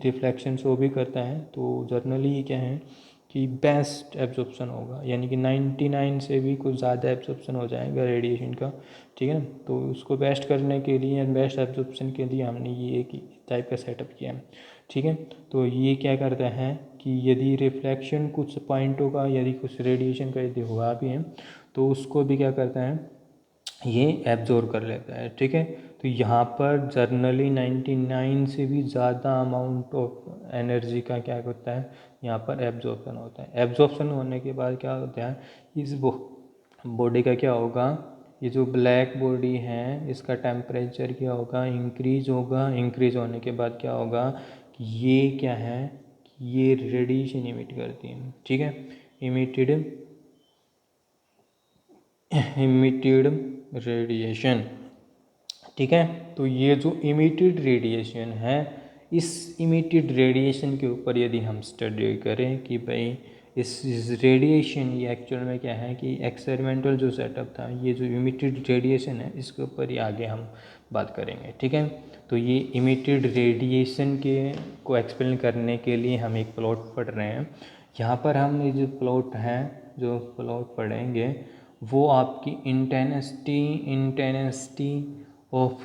रिफ्लेक्शन शो भी करता है तो जर्नली क्या है कि बेस्ट एब्जॉर्प्शन होगा, यानी कि 99 से भी कुछ ज़्यादा एब्जॉर्प्शन हो जाएगा रेडिएशन का। ठीक है, तो उसको बेस्ट करने के लिए, बेस्ट एब्जॉर्प्शन के लिए हमने ये एक टाइप का सेटअप किया है। ठीक है, तो ये क्या करता है कि यदि रिफ्लेक्शन कुछ पॉइंटों का, यदि कुछ रेडिएशन का यदि हुआ भी है तो उसको भी क्या करता है, ये एब्जॉर्ब कर लेता है। ठीक है, तो यहाँ पर जर्नली 99 से भी ज़्यादा अमाउंट ऑफ एनर्जी का क्या होता है, यहाँ पर एब्जॉर्प्शन होता है। एब्जॉर्प्शन होने के बाद क्या होता है, इस बॉडी का क्या होगा, ये जो ब्लैक बॉडी है इसका टेम्परेचर क्या होगा, इंक्रीज होगा। इंक्रीज होने के बाद क्या होगा कि ये क्या है कि ये रेडिएशन इमिट करती है। ठीक है, इमिटेड रेडिएशन। ठीक है, तो ये जो इमिटेड रेडिएशन है, इस इमिटेड रेडिएशन के ऊपर यदि हम स्टडी करें कि भाई इस रेडिएशन, ये एक्चुअल में क्या है कि एक्सपेरिमेंटल जो सेटअप था, ये जो इमिटेड रेडिएशन है इसके ऊपर ही आगे हम बात करेंगे। ठीक है, तो ये इमिटेड रेडिएशन के को एक्सप्लेन करने के लिए हम एक प्लॉट पढ़ रहे हैं। यहाँ पर हम ये जो प्लॉट पढ़ेंगे वो आपकी intensity of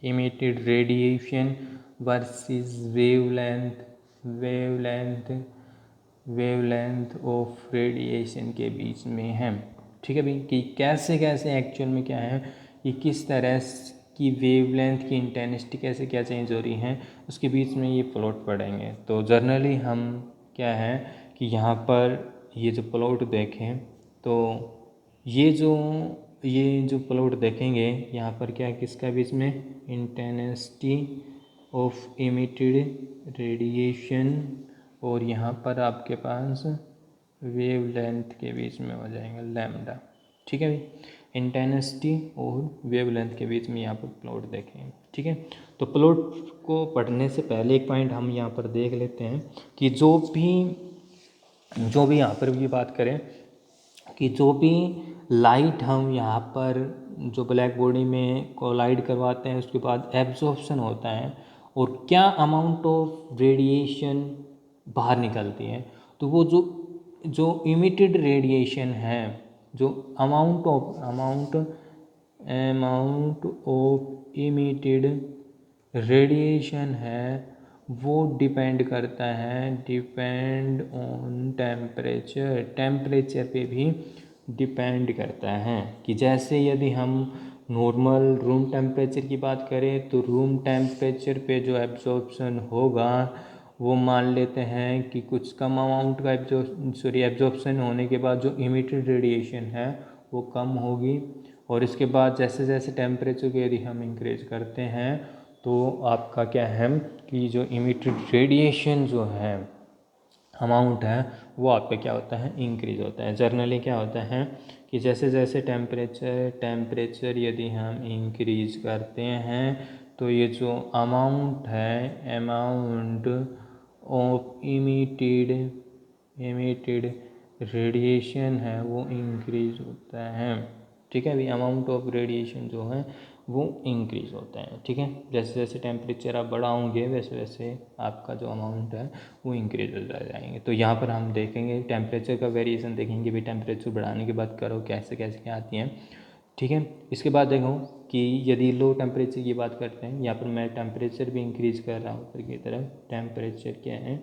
emitted radiation versus wavelength of radiation के बीच में है। ठीक है भाई, कि कैसे कैसे एक्चुअल में क्या है कि किस तरह की वेवलेंथ की इंटेंसिटी कैसे क्या चेंज हो रही है, उसके बीच में ये प्लॉट पढ़ेंगे। तो जर्नली हम क्या है कि यहाँ पर ये जो प्लॉट देखें तो ये जो प्लॉट देखेंगे यहाँ पर क्या किसका बीच में, इंटेंसिटी ऑफ इमिटेड रेडिएशन और यहाँ पर आपके पास वेवलेंथ के बीच में हो जाएगा लैम्डा। ठीक है भाई, इंटेंसिटी और वेवलेंथ के बीच में यहाँ पर प्लॉट देखेंगे। ठीक है, तो प्लॉट को पढ़ने से पहले एक पॉइंट हम यहाँ पर देख लेते हैं कि जो भी यहाँ पर भी बात करें कि जो भी लाइट हम यहाँ पर जो ब्लैक बॉडी में कोलाइड करवाते हैं उसके बाद एब्जॉर्प्शन होता है और क्या अमाउंट ऑफ रेडिएशन बाहर निकलती है, तो वो जो इमिटेड रेडिएशन है, जो अमाउंट ऑफ इमिटेड रेडिएशन है वो डिपेंड ऑन टेम्परेचर पे भी डिपेंड करता है। कि जैसे यदि हम नॉर्मल रूम टेम्परेचर की बात करें तो रूम टेम्परेचर पे जो एब्जॉर्प्शन होगा वो मान लेते हैं कि कुछ कम अमाउंट का एब्जॉर्प्शन होने के बाद जो इमिटेड रेडिएशन है वो कम होगी। और इसके बाद जैसे जैसे टेम्परेचर को यदि हम इंक्रीज करते हैं तो आपका क्या है कि जो इमिटेड रेडिएशन जो है अमाउंट है वो आपका क्या होता है, इंक्रीज होता है। जनरली क्या होता है कि जैसे जैसे टेम्परेचर यदि हम इंक्रीज करते हैं तो ये जो अमाउंट है, अमाउंट ऑफ इमिटेड रेडिएशन है वो इंक्रीज होता है। ठीक है भाई, अमाउंट ऑफ रेडिएशन जो है वो इंक्रीज होता है। ठीक है, जैसे जैसे टेम्परेचर आप बढ़ाओगे वैसे वैसे आपका जो अमाउंट है वो इंक्रीज होता जाएंगे। तो यहाँ पर हम देखेंगे टेम्परेचर का वेरिएशन, देखेंगे भी टेम्परेचर बढ़ाने की बात करो कैसे कैसे क्या आती हैं। ठीक है, इसके बाद देखो कि यदि लो टेम्परेचर की बात करते हैं, यहाँ पर मैं टेम्परेचर भी इंक्रीज कर रहा हूँ ऊपर की तरफ। टेम्परेचर क्या है,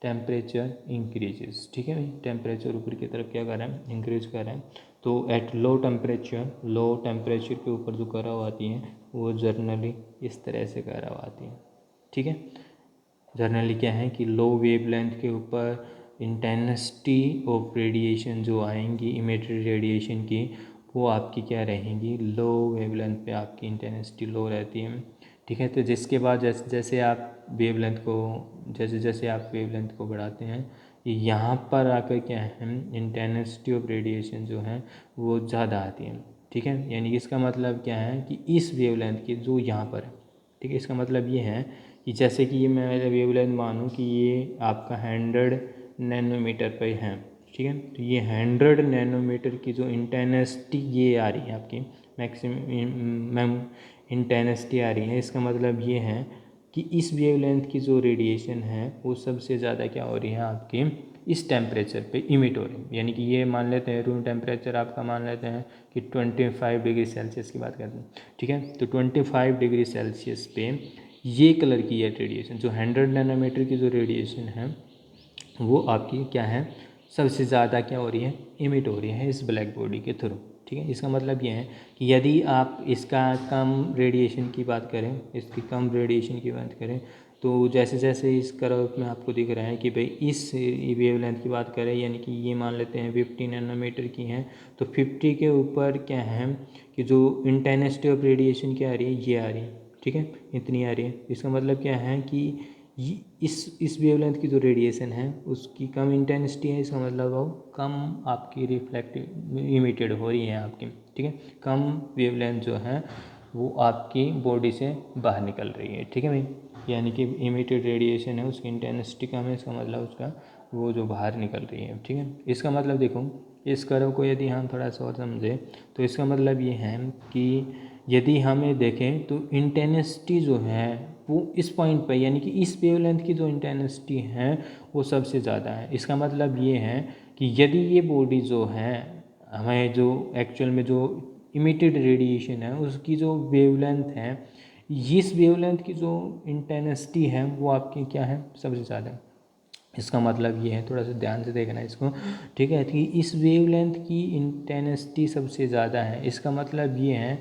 टेम्परेचर इंक्रीजेस। ठीक है भाई, टेम्परेचर ऊपर की तरफ क्या कर रहा है, इंक्रीज कर रहा है। तो एट लो टेम्परेचर के ऊपर जो कर्व आती है वो जर्नली इस तरह से कर्व आती है। ठीक है, जर्नली क्या है कि लो वेवलेंथ के ऊपर इंटेंसिटी ऑफ रेडिएशन जो आएंगी इमिटेड रेडिएशन की, वो आपकी क्या रहेंगी, लो वेवलेंथ पे आपकी इंटेंसिटी लो रहती है। ठीक है, तो जिसके बाद जैसे जैसे आप वेवलेंथ को बढ़ाते हैं, यहाँ पर आकर क्या है, इंटेंसिटी ऑफ रेडिएशन जो है वो ज़्यादा आती है। ठीक है, यानी कि इसका मतलब क्या है कि इस वेवलेंथ की जो यहाँ पर है, ठीक है, इसका मतलब ये है कि जैसे कि ये मैं वेवलेंथ मानूँ कि ये आपका 100 नैनोमीटर पर है। ठीक है, तो ये 100 नैनोमीटर की जो इंटेंसिटी ये आ रही है आपकी मैक्सिमम इंटेंसिटी आ रही है, इसका मतलब ये है कि इस वेवलेंथ की जो रेडिएशन है वो सबसे ज़्यादा क्या हो रही है आपकी इस टेम्परेचर पे इमिट हो रही है। यानी कि ये मान लेते हैं रूम टेम्परेचर आपका मान लेते हैं कि 25 डिग्री सेल्सियस की बात करते हैं। ठीक है, तो 25 डिग्री सेल्सियस पे ये कलर की है रेडिएशन, जो 100 नैनोमीटर की जो रेडिएशन है वो आपकी क्या है, सबसे ज़्यादा क्या हो रही है, इमिट हो रही है इस ब्लैक बॉडी के थ्रू। ठीक है, इसका मतलब ये है कि यदि आप इसका कम रेडिएशन की बात करें, इसकी कम रेडिएशन की बात करें, तो जैसे जैसे इस कर्व में आपको दिख रहा है कि भाई इस वेवलेंथ की बात करें, यानी कि ये मान लेते हैं 50 नैनोमीटर की हैं, तो 50 के ऊपर क्या है कि जो इंटेंसिटी ऑफ रेडिएशन क्या आ रही है, ये आ रही है। ठीक है, इतनी आ रही है। इसका मतलब क्या है कि इस वेवलेंथ की जो रेडिएशन है उसकी कम इंटेंसिटी है, इसका मतलब वो कम आपकी रिफ्लेक्टिव इमिटेड हो रही है आपकी। ठीक है, कम वेवलेंथ जो है वो आपकी बॉडी से बाहर निकल रही है। ठीक है भाई, यानी कि इमिटेड रेडिएशन है उसकी इंटेंसिटी कम है, इसका मतलब उसका वो जो बाहर निकल रही है। ठीक है, इसका मतलब देखो इस कर्व को यदि हम थोड़ा सा और समझें तो इसका मतलब ये है कि यदि हमें देखें तो इंटेंसिटी जो है वो इस पॉइंट पर, यानी कि इस वेवलेंथ की जो इंटेंसिटी है वो सबसे ज़्यादा है। इसका मतलब ये है कि यदि ये बॉडी जो है हमें जो एक्चुअल में जो इमिटेड रेडिएशन है उसकी जो वेवलेंथ है, इस वेवलेंथ की जो इंटेंसिटी है वो आपकी क्या है, सबसे ज़्यादा है। इसका मतलब ये है, थोड़ा सा ध्यान से देखना इसको। ठीक है, कि इस वेवलेंथ की इंटेंसिटी सबसे ज़्यादा है, इसका मतलब ये है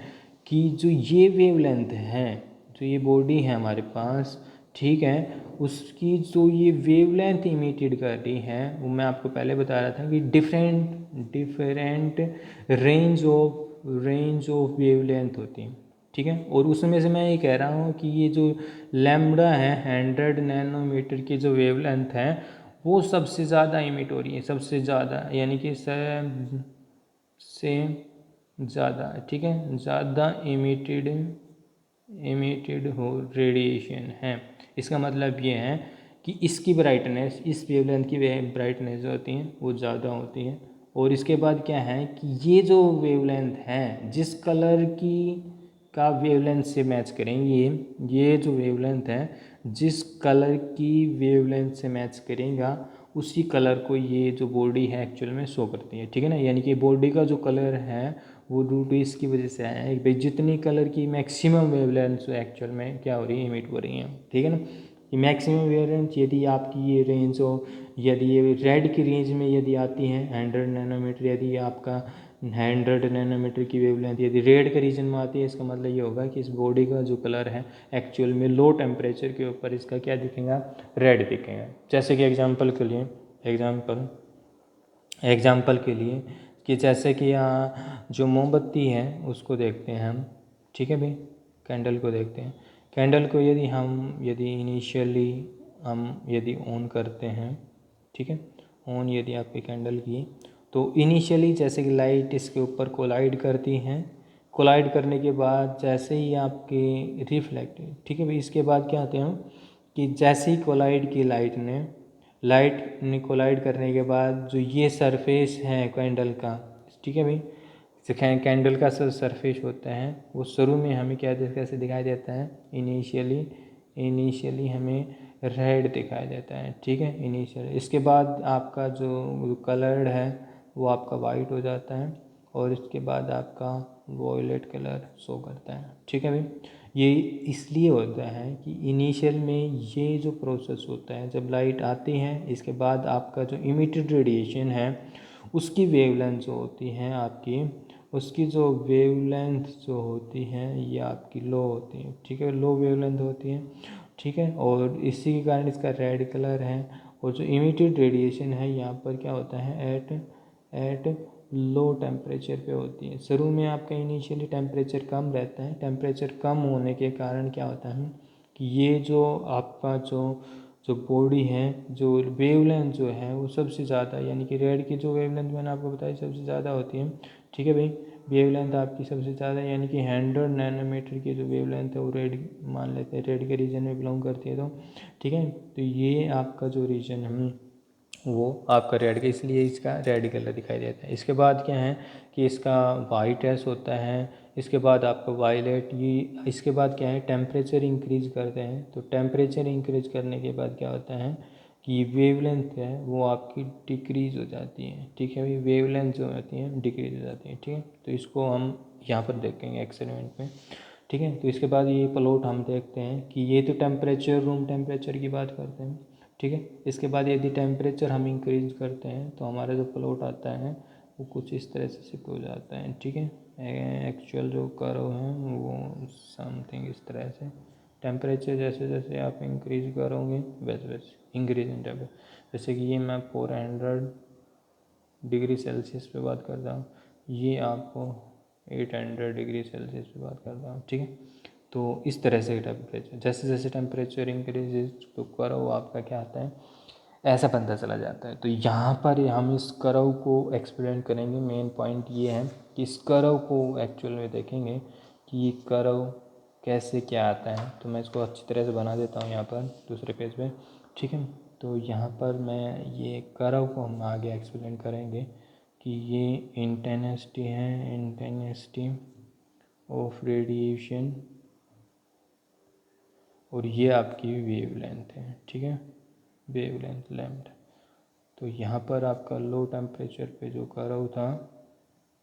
कि जो ये वेवलेंथ है, जो ये बॉडी है हमारे पास, ठीक है, उसकी जो ये वेवलेंथ इमिटेड कर रही है वो मैं आपको पहले बता रहा था कि डिफरेंट रेंज ऑफ वेवलेंथ होती है। ठीक है, और उसमें से मैं ये कह रहा हूँ कि ये जो लैम्बडा है 100 नैनोमीटर की जो वेवलेंथ है वो सबसे ज़्यादा इमिट हो रही है, सबसे ज़्यादा, यानी कि से ज़्यादा। ठीक है, ज़्यादा इमिटेड हो रेडिएशन है। इसका मतलब ये है कि इसकी ब्राइटनेस, इस वेवलेंथ की ब्राइटनेस जो होती है वो ज़्यादा होती है। और इसके बाद क्या है कि ये जो वेवलेंथ है जिस कलर की का वेवलेंथ से मैच करेंगे, ये जो वेवलेंथ है जिस कलर की वेवलेंथ से मैच करेगा उसी कलर को ये जो बॉडी है एक्चुअल में शो करती है। ठीक है ना, यानी कि बॉडी का जो कलर है वो ड्यू टू इसकी वजह से आया है भाई जितनी कलर की मैक्सिमम वेवलेंथ जो एक्चुअल में क्या हो रही है, इमिट हो रही है। ठीक है ना, कि मैक्सिमम वेवलेंथ यदि आपकी ये रेंज हो, यदि ये रेड की रेंज में यदि आती है 100 नैनोमीटर, यदि आपका 100 नैनोमीटर की वेवलेंथ यदि रेड के रीजन में आती है, इसका मतलब ये होगा कि इस बॉडी का जो कलर है एक्चुअल में लो टेम्परेचर के ऊपर इसका क्या दिखेगा, रेड दिखेगा। जैसे कि एग्जांपल के लिए कि जैसे कि यहाँ जो मोमबत्ती है उसको देखते हैं हम। ठीक है भाई, कैंडल को देखते हैं। कैंडल को यदि इनिशियली हम यदि ऑन करते हैं, ठीक है, ऑन यदि आपकी कैंडल की, तो इनिशियली जैसे कि लाइट इसके ऊपर कोलाइड करती हैं, कोलाइड करने के बाद जैसे ही आपके रिफ्लेक्ट, ठीक है भाई, इसके बाद क्या आते हैं कि जैसे ही कोलाइड की लाइट ने कोलाइड करने के बाद जो ये सरफेस है कैंडल का, ठीक है भाई, जो कैंडल का सरफेस होता है वो शुरू में हमें क्या कैसे दिखाई देता है, इनिशियली हमें रेड दिखाई देता है, ठीक है, इनिशियल। इसके बाद आपका जो कलर्ड है वो आपका वाइट हो जाता है और इसके बाद आपका वॉयलेट कलर शो करता है, ठीक है भाई। ये इसलिए होता है कि इनिशियल में ये जो प्रोसेस होता है, जब लाइट आती है इसके बाद आपका जो इमिटेड रेडिएशन है उसकी वेवलेंथ जो होती है आपकी, उसकी जो वेवलेंथ जो होती है ये आपकी लो होती है, ठीक है, लो वेवलेंथ होती है, ठीक है। और इसी के कारण इसका रेड कलर है। और जो इमिटेड रेडिएशन है यहाँ पर क्या होता है, एट लो टेम्परेचर पे होती है। शुरू में आपका इनिशियली टेम्परेचर कम रहता है, टेम्परेचर कम होने के कारण क्या होता है कि ये जो आपका जो बॉडी है, जो वेवलेंथ जो है वो सबसे ज़्यादा, यानी कि रेड की जो वेवलेंथ मैंने आपको बताई सबसे ज़्यादा होती है, ठीक है भाई। वेवलेंथ आपकी सबसे ज़्यादा यानी कि 100 नैनोमीटर की जो वेवलेंथ है वो रेड मान लेते हैं, रेड के रीजन में बिलोंग करती है, तो ठीक है। तो ये आपका जो रीजन है वो आपका रेड का, इसलिए इसका रेड कलर दिखाई देता है। इसके बाद क्या है कि इसका वाइट एस होता है, इसके बाद आपका वायलेट, ये इसके बाद क्या है टेम्परेचर इंक्रीज करते हैं, तो टेम्परेचर इंक्रीज करने के बाद क्या होता है कि वेवलेंथ है वो आपकी डिक्रीज हो जाती है, ठीक है भाई, वेवलेंथ जो होती है डिक्रीज हो जाती है, ठीक है। तो इसको हम यहाँ पर देखेंगे एक्सपेरिमेंट में, ठीक है। तो इसके बाद ये प्लॉट हम देखते हैं कि ये तो टेम्परेचर, रूम टेम्परेचर की बात करते हैं, ठीक है। इसके बाद यदि टेम्परेचर हम इंक्रीज करते हैं तो हमारा जो प्लॉट आता है वो कुछ इस तरह से शिफ्ट हो जाता है, ठीक है। एक्चुअल जो कर्व है वो समथिंग इस तरह से, टेम्परेचर जैसे जैसे आप इंक्रीज करोगे वैसे वैसे इंक्रीज इन टेम्परेचर, जैसे कि ये मैं 400 डिग्री सेल्सियस पे बात कर रहा हूँ, ये आपको 800 डिग्री सेल्सियस पे बात कर रहा हूँ, ठीक है। तो इस तरह से टेम्परेचर, जैसे जैसे टेम्परेचर इंक्रीज तो कर्व आपका क्या आता है ऐसा बनता चला जाता है। तो यहाँ पर हम इस कर्व को एक्सपेरिमेंट करेंगे। मेन पॉइंट ये है कि इस कर्व को एक्चुअल में देखेंगे कि ये कर्व कैसे क्या आता है। तो मैं इसको अच्छी तरह से बना देता हूँ यहाँ पर दूसरे पेज पे, ठीक है। तो यहाँ पर मैं ये कर्व को हम आगे एक्सप्लेन करेंगे कि ये इंटेंसिटी है, इंटेंसिटी ऑफ रेडिएशन, और ये आपकी वेवलेंथ है, ठीक है, वेवलेंथ लैम्डा। तो यहाँ पर आपका लो टेम्परेचर पे जो कर्व था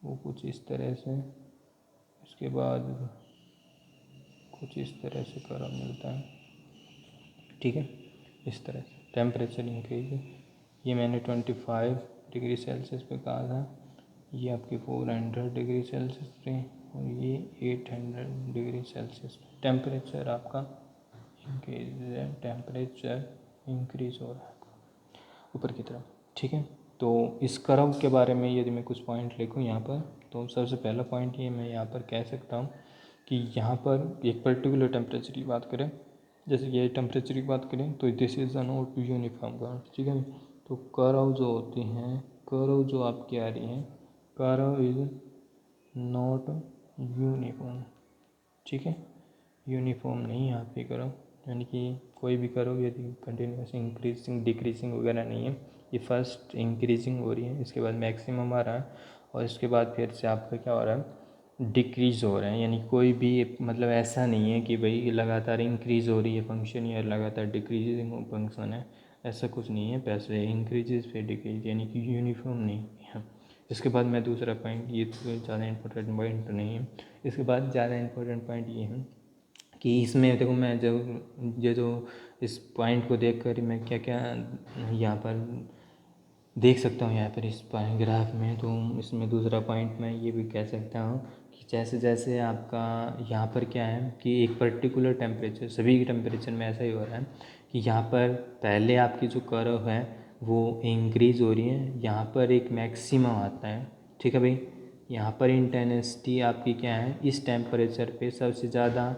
वो कुछ इस तरह से, उसके बाद कुछ इस तरह से कर्व मिलता है, ठीक है, इस तरह से टेम्परेचर इंक्रीज। ये मैंने 25 डिग्री सेल्सियस पे कहा था, ये आपकी 400 डिग्री सेल्सियस पे, और ये 800 डिग्री सेल्सियस पे टेम्परेचर आपका इंक्रीज है, टेम्परेचर इंक्रीज हो रहा है ऊपर की तरफ, ठीक है। तो इस कर्व के बारे में यदि मैं कुछ पॉइंट लिखूँ यहाँ पर, तो सबसे पहला पॉइंट ये मैं यहाँ पर कह सकता हूँ कि यहाँ पर एक पर्टिकुलर टेम्परेचर की बात करें, जैसे कि ये टेम्परेचर की बात करें तो this is a not uniform curve, ठीक है। तो कर्व जो होती हैं, कर्व जो आपकी आ रही है, कर्व इज नॉट यूनिफॉर्म, ठीक है, यूनिफॉर्म नहीं है आपकी कर्व, यानी कि कोई भी कर्व यदि कंटिन्यूस इंक्रीजिंग डिक्रीजिंग वगैरह नहीं है, ये फर्स्ट इंक्रीजिंग हो रही है, इसके बाद मैक्सिमम आ रहा है, और इसके बाद फिर से आपका क्या हो रहा है डिक्रीज़ हो रहा है। यानी कोई भी मतलब ऐसा नहीं है कि भाई लगातार इंक्रीज़ हो रही है फंक्शन या लगातार डिक्रीजिंग फंक्शन है, ऐसा कुछ नहीं है, पैसे इंक्रीजेज फिर डिक्रीज, यानी कि यूनिफॉर्म नहीं है। इसके बाद मैं दूसरा पॉइंट, ये तो ज़्यादा इंपॉर्टेंट पॉइंट नहीं है, इसके बाद ज़्यादा इंपॉर्टेंट पॉइंट ये है कि इसमें देखो मैं जब ये जो इस पॉइंट को देख कर मैं क्या क्या यहाँ पर देख सकता हूँ यहाँ पर इस पैराग्राफ में, तो इसमें दूसरा पॉइंट मैं ये भी कह सकता हूँ कि जैसे जैसे आपका यहाँ पर क्या है कि एक पर्टिकुलर टेम्परेचर, सभी के टेम्परेचर में ऐसा ही हो रहा है कि यहाँ पर पहले आपकी जो कर्व है वो इंक्रीज हो रही है, यहाँ पर एक मैक्सिमम आता है, ठीक है भाई। यहाँ पर इंटेंसिटी आपकी क्या है, इस टेम्परेचर पे सबसे ज़्यादा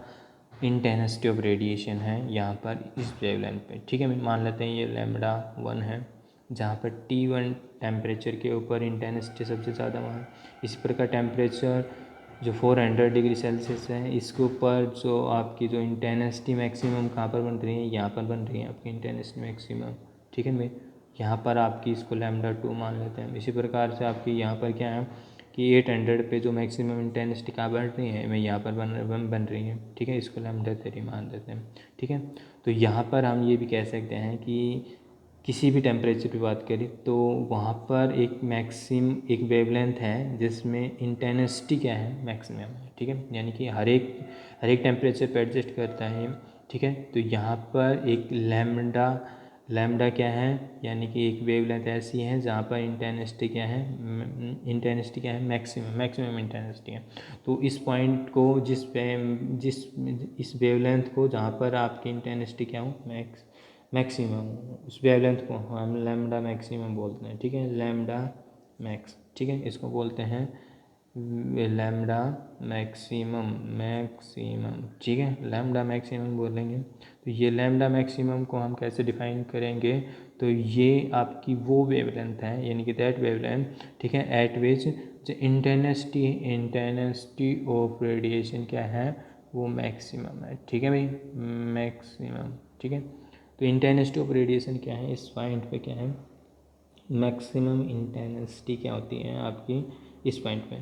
इंटेंसिटी ऑफ रेडिएशन है यहाँ पर इस वेवलेंथ पे, ठीक है। मान लेते हैं ये λ1 है, जहाँ पर T1 टेम्परेचर के ऊपर इंटेंसिटी सबसे ज़्यादा वहाँ। इसी प्रकार टेम्परेचर जो 400 डिग्री सेल्सियस है, इसके ऊपर जो आपकी जो इंटेंसिटी मैक्सिमम कहाँ पर बन रही है, यहाँ पर बन रही है आपकी इंटेंसिटी मैक्सिमम, ठीक है भाई। यहाँ पर आपकी इसको λ2 मान लेते हैं। इसी प्रकार से आपकी यहाँ पर क्या है कि 800 पे जो मैक्सिमम इंटेंसिटी कहाँ बन रही है, मैं यहाँ पर बन रही है, ठीक है, इसको λ3 मान देते हैं, ठीक है। तो यहाँ पर हम ये भी कह सकते हैं कि किसी भी टेम्परेचर की बात करें तो वहाँ पर एक वेवलेंथ है जिसमें इंटेंसिटी क्या है, मैक्सिमम है, ठीक है। यानी कि हर एक टेम्परेचर पे एडजस्ट करता है, ठीक है। तो यहाँ पर एक लैम्डा क्या है, यानी कि एक वेवलेंथ ऐसी है जहाँ पर इंटेंसिटी क्या है, मैक्सिमम इंटेंसिटी है। तो इस पॉइंट को इस वेवलेंथ को जहाँ पर आपकी इंटेंसिटी क्या हो, मैक्सिमम, उस वेवलेंथ को हम लैम्डा मैक्सिमम बोलते हैं, ठीक है, लैम्डा मैक्स, ठीक है। इसको बोलते हैं लैम्डा मैक्सिमम, ठीक है, लैम्डा मैक्सिमम बोलेंगे। तो ये लैम्डा मैक्सिमम को हम कैसे डिफाइन करेंगे, तो ये आपकी वो वेवलेंथ है, यानी कि दैट वेवलेंथ, ठीक है, एट विच जो इंटेंसिटी ऑफ रेडिएशन क्या है, वो मैक्सिमम है, ठीक है भाई, मैक्सिमम, ठीक है। तो इंटेंसिटी ऑफ रेडिएशन क्या है, इस पॉइंट पे क्या है, मैक्सिमम इंटेंसिटी क्या होती है आपकी इस पॉइंट पे,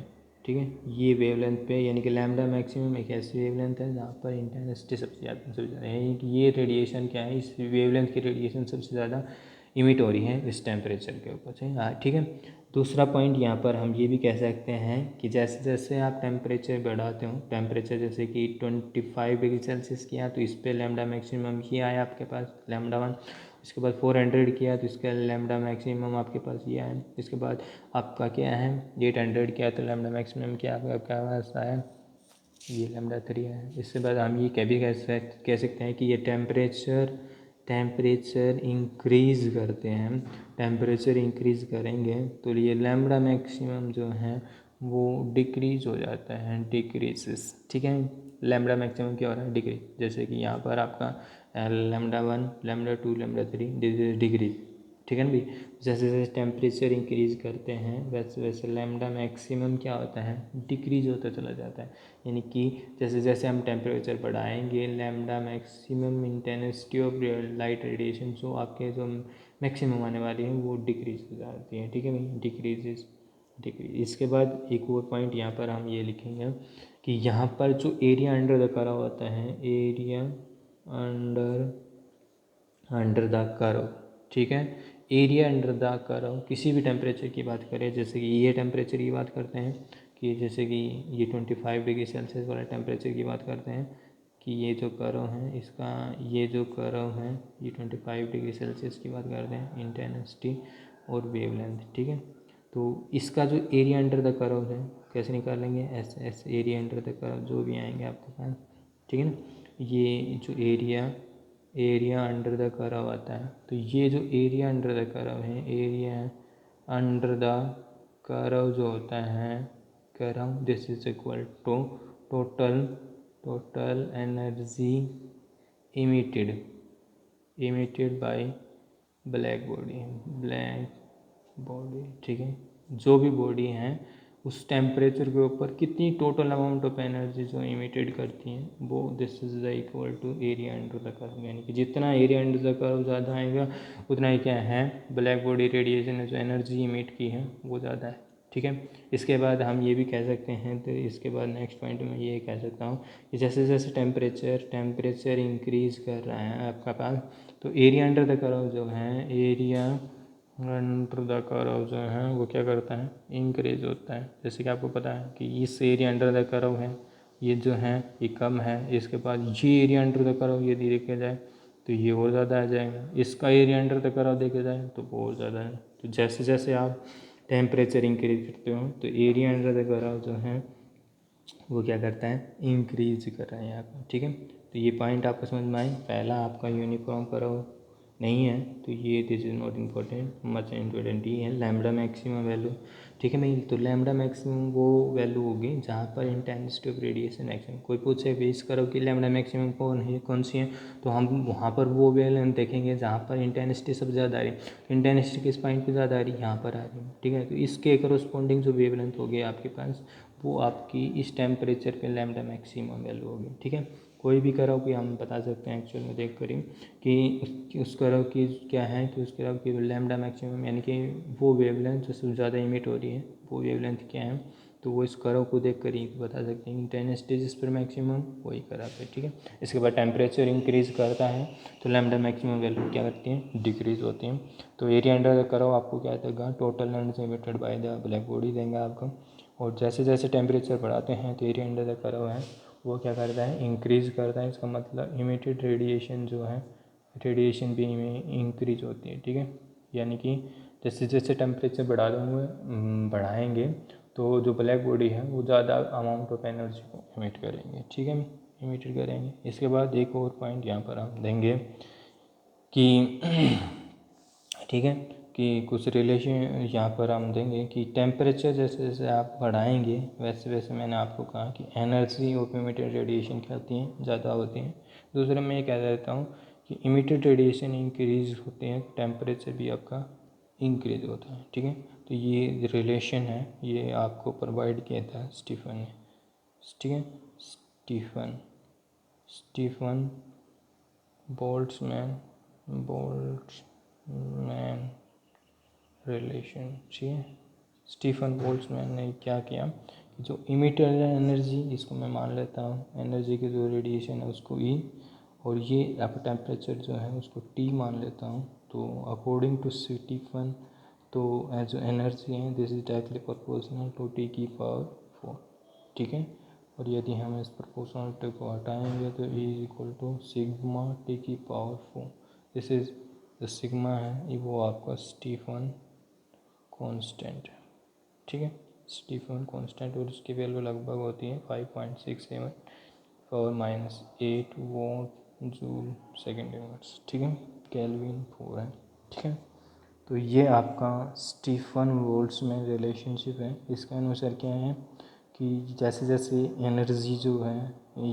ठीक है, ये वेवलेंथ पे, यानी कि लैम्डा मैक्सिमम एक ऐसी वेवलेंथ है जहाँ पर इंटेंसिटी सबसे ज़्यादा यानी कि ये रेडिएशन क्या है, इस वेवलेंथ की रेडिएशन सबसे ज़्यादा इमिट हो रही है इस टेम्परेचर के ऊपर से, ठीक है। दूसरा पॉइंट यहाँ पर हम ये भी कह सकते हैं कि जैसे जैसे आप टेम्परेचर बढ़ाते हो, टेम्परेचर जैसे कि 25 डिग्री सेल्सियस किया तो इस पर लैम्डा मैक्सिमम ये आया आपके पास λ1, इसके बाद 400 किया तो इसका लैम्डा मैक्सिमम आपके पास ये है, इसके बाद आपका क्या है 800 किया तो लैम्डा मैक्सिमम क्या आपका पास आया, ये λ3 है। इसके बाद हम ये कह सकते हैं कि ये टेम्परेचर इंक्रीज़ करते हैं, टेम्परेचर इंक्रीज़ करेंगे तो ये लैम्डा मैक्सिमम जो है वो डिक्रीज़ हो जाता है, डिक्रीजेस, ठीक है। लैम्डा मैक्सिमम क्या हो रहा है, डिक्रीज, जैसे कि यहाँ पर आपका λ1 λ2 λ3 डिग्री, ठीक है ना भाई। जैसे जैसे टेम्परेचर इंक्रीज़ करते हैं वैसे वैसे लैम्डा मैक्सिमम क्या होता है, डिक्रीज होता चला जाता है, यानी कि जैसे जैसे हम टेम्परेचर बढ़ाएंगे lambda maximum intensity of light radiation जो आपके जो मैक्सिमम आने वाली है वो डिक्रीज हो जाती है, ठीक है भाई, डिक्रीज। इसके बाद एक और पॉइंट यहाँ पर हम ये लिखेंगे कि यहाँ पर जो एरिया अंडर द कर्व होता है, एरिया अंडर द कर्व, ठीक है, एरिया अंडर द कर्व किसी भी टेम्परेचर की बात करें, जैसे कि ये टेम्परेचर की बात करते हैं कि जैसे कि ये 25 डिग्री सेल्सियस वाला टेम्परेचर की बात करते हैं कि ये जो कर्व है इसका, ये जो कर्व है ये 25 डिग्री सेल्सियस की बात करते हैं, इंटेंसिटी और वेवलेंथ, ठीक है। तो इसका जो एरिया अंडर द कर्व है कैसे निकालेंगे, ऐसे एरिया अंडर द कर्व जो भी आएंगे आपके पास, ठीक है ना। ये जो एरिया अंडर द कर्व आता है, तो ये जो एरिया अंडर द कर्व है, एरिया अंडर द कर्व जो होता है curve, this is equal to total energy emitted by black body, ठीक है, जो भी बॉडी है उस टेम्परेचर के ऊपर कितनी टोटल अमाउंट ऑफ एनर्जी जो इमिटेड करती हैं वो this is the equal to area under the curve, यानी कि जितना एरिया अंडर द कर्व ज़्यादा आएगा उतना ही क्या है, ब्लैक बॉडी रेडिएशन ने जो एनर्जी इमिट की है वो ज़्यादा है, ठीक है। इसके बाद हम ये भी कह सकते हैं, तो इसके बाद नेक्स्ट पॉइंट में ये कह सकता हूँ कि जैसे जैसे टेम्परेचर इंक्रीज़ कर रहा है आपका पास, तो एरिया अंडर द कर्व जो है, एरिया अंडर द कर्व जो है वो क्या करता है, इंक्रीज होता है। जैसे कि आपको पता है कि इस एरिया अंडर द कर्व है ये जो है ये कम है, इसके बाद ये एरिया अंडर द कर्व यदि देखा जाए तो ये और ज़्यादा आ जाएगा, इसका एरिया अंडर द कर्व देखा जाए तो बहुत ज़्यादा है। तो जैसे जैसे आप टेम्परेचर इंक्रीज करते हो तो एरिया अंडर द कर्व जो है वो क्या करता है, इंक्रीज कर रहा है यहाँ पर, ठीक है। तो ये पॉइंट आपको समझ में आए। पहला आपका यूनिफॉर्म कर्व नहीं है तो ये this is not important, much important ये है लैम्डा मैक्सिमम वैल्यू। ठीक है भाई। तो लैम्डा मैक्सिमम वो वैल्यू होगी जहाँ पर इंटेंसिटी ऑफ रेडिएशन मैक्सिमम। कोई पूछे बेस करो कि लैम्डा मैक्सिमम कौन सी है, तो हम वहाँ पर वो वैल्यू देखेंगे जहाँ पर इंटेंसिटी सबसे ज़्यादा आ रही है। इंटेंसिटी किस पॉइंट पे ज़्यादा आ रही है, यहाँ पर आ रही है, ठीक है। तो इसके करस्पॉन्डिंग जो वेवलेंथ होगी आपके पास, वो आपकी इस टेम्परेचर पे लैम्डा मैक्सिमम वैल्यू होगी, ठीक है। कोई भी कर्व की हम बता सकते हैं एक्चुअल में देख कर ही कि उस कर्व की क्या है, कि उस कर्व की लैम्डा मैक्सिमम यानी कि वो वेवलेंथ जो सबसे ज़्यादा इमिट हो रही है वो वेवलेंथ क्या है, तो वो इस कर्व को देख कर ही बता सकते हैं। इंटेंसिटी जिस पर मैक्सिमम वही कर्व है, ठीक है। इसके बाद टेम्परेचर इंक्रीज़ करता है तो लैम्डा मैक्सिमम वैल्यू क्या करती है, डिक्रीज़ होती है। तो एरिया अंडर द कर्व आपको क्या देगा, total energy emitted by the black body देंगे आपको। और जैसे जैसे टेम्परेचर बढ़ाते हैं तो एरिया अंडर द कर्व है वो क्या करता है, इंक्रीज़ करता है। इसका मतलब इमिटेड रेडिएशन जो है, रेडिएशन भी इंक्रीज होती है, ठीक है। यानी कि जैसे जैसे टेम्परेचर बढ़ाएंगे तो जो ब्लैक बॉडी है वो ज़्यादा अमाउंट ऑफ एनर्जी को इमिट करेंगे, ठीक है, इमिटेड करेंगे। इसके बाद एक और पॉइंट यहाँ पर हम देंगे कि ठीक है, कि कुछ रिलेशन यहाँ पर हम देंगे कि टेम्परेचर जैसे जैसे आप बढ़ाएंगे वैसे वैसे मैंने आपको कहा कि एनर्जी ऑफ इमिटेड रेडिएशन क्या होती हैं, ज़्यादा होती हैं। दूसरा मैं ये कह देता हूँ कि इमिटेड रेडिएशन इंक्रीज होते हैं, टेम्परेचर भी आपका इंक्रीज होता है, ठीक है। तो ये रिलेशन है, ये आपको प्रोवाइड किया था स्टीफन ने, ठीक है। स्टीफन बोल्ट्जमैन रिलेशन, ठीक है। स्टीफन बोल्ट्जमैन ने क्या किया कि जो इमिटेड एनर्जी, इसको मैं मान लेता हूँ एनर्जी की जो रेडिएशन है उसको ई, और ये आप टेम्परेचर जो है उसको टी मान लेता हूँ। तो अकॉर्डिंग टू स्टीफन, तो जो एनर्जी है this is directly proportional to T की पावर 4, ठीक है। और यदि हम इस प्रोपोर्शनलिटी को हटाएंगे तो E is equal to sigma T की पावर 4। दिस इज जो सिग्मा है ये वो आपका स्टीफन कांस्टेंट है, ठीक है, स्टीफन कांस्टेंट। और उसकी वैल्यू लगभग होती है 5.67 power -8 what joule second inverse, ठीक है, केल्विन 4 है, ठीक है। तो ये आपका स्टीफन बोल्ट्जमैन रिलेशनशिप है। इसके अनुसार क्या है कि जैसे जैसे एनर्जी जो है,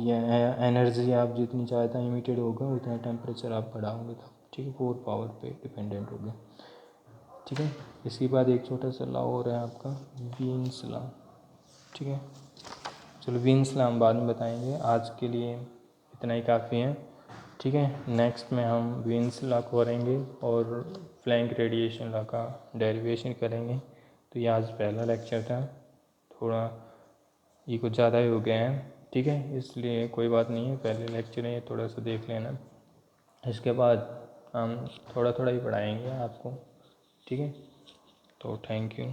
या एनर्जी आप जितनी ज़्यादा इमिटेड होगा उतना टेम्परेचर आप बढ़ाओगे तब, ठीक है, 4 पावर पे डिपेंडेंट होगा, ठीक है। इसके बाद एक छोटा सा लॉ और है आपका वीन्स लॉ, ठीक है। चलो वीन्स लॉ हम बाद में बताएंगे, आज के लिए इतना ही काफ़ी है, ठीक है। नेक्स्ट में हम वीन्स लॉ को करेंगे और फ्लैंक रेडिएशन लॉ का डेरिवेशन करेंगे। तो ये आज पहला लेक्चर था, थोड़ा ये कुछ ज़्यादा ही हो गया है, ठीक है, इसलिए कोई बात नहीं है, पहले लेक्चर है थोड़ा सा देख लेना। इसके बाद हम थोड़ा थोड़ा ही पढ़ाएंगे आपको, ठीक है। तो थैंक यू।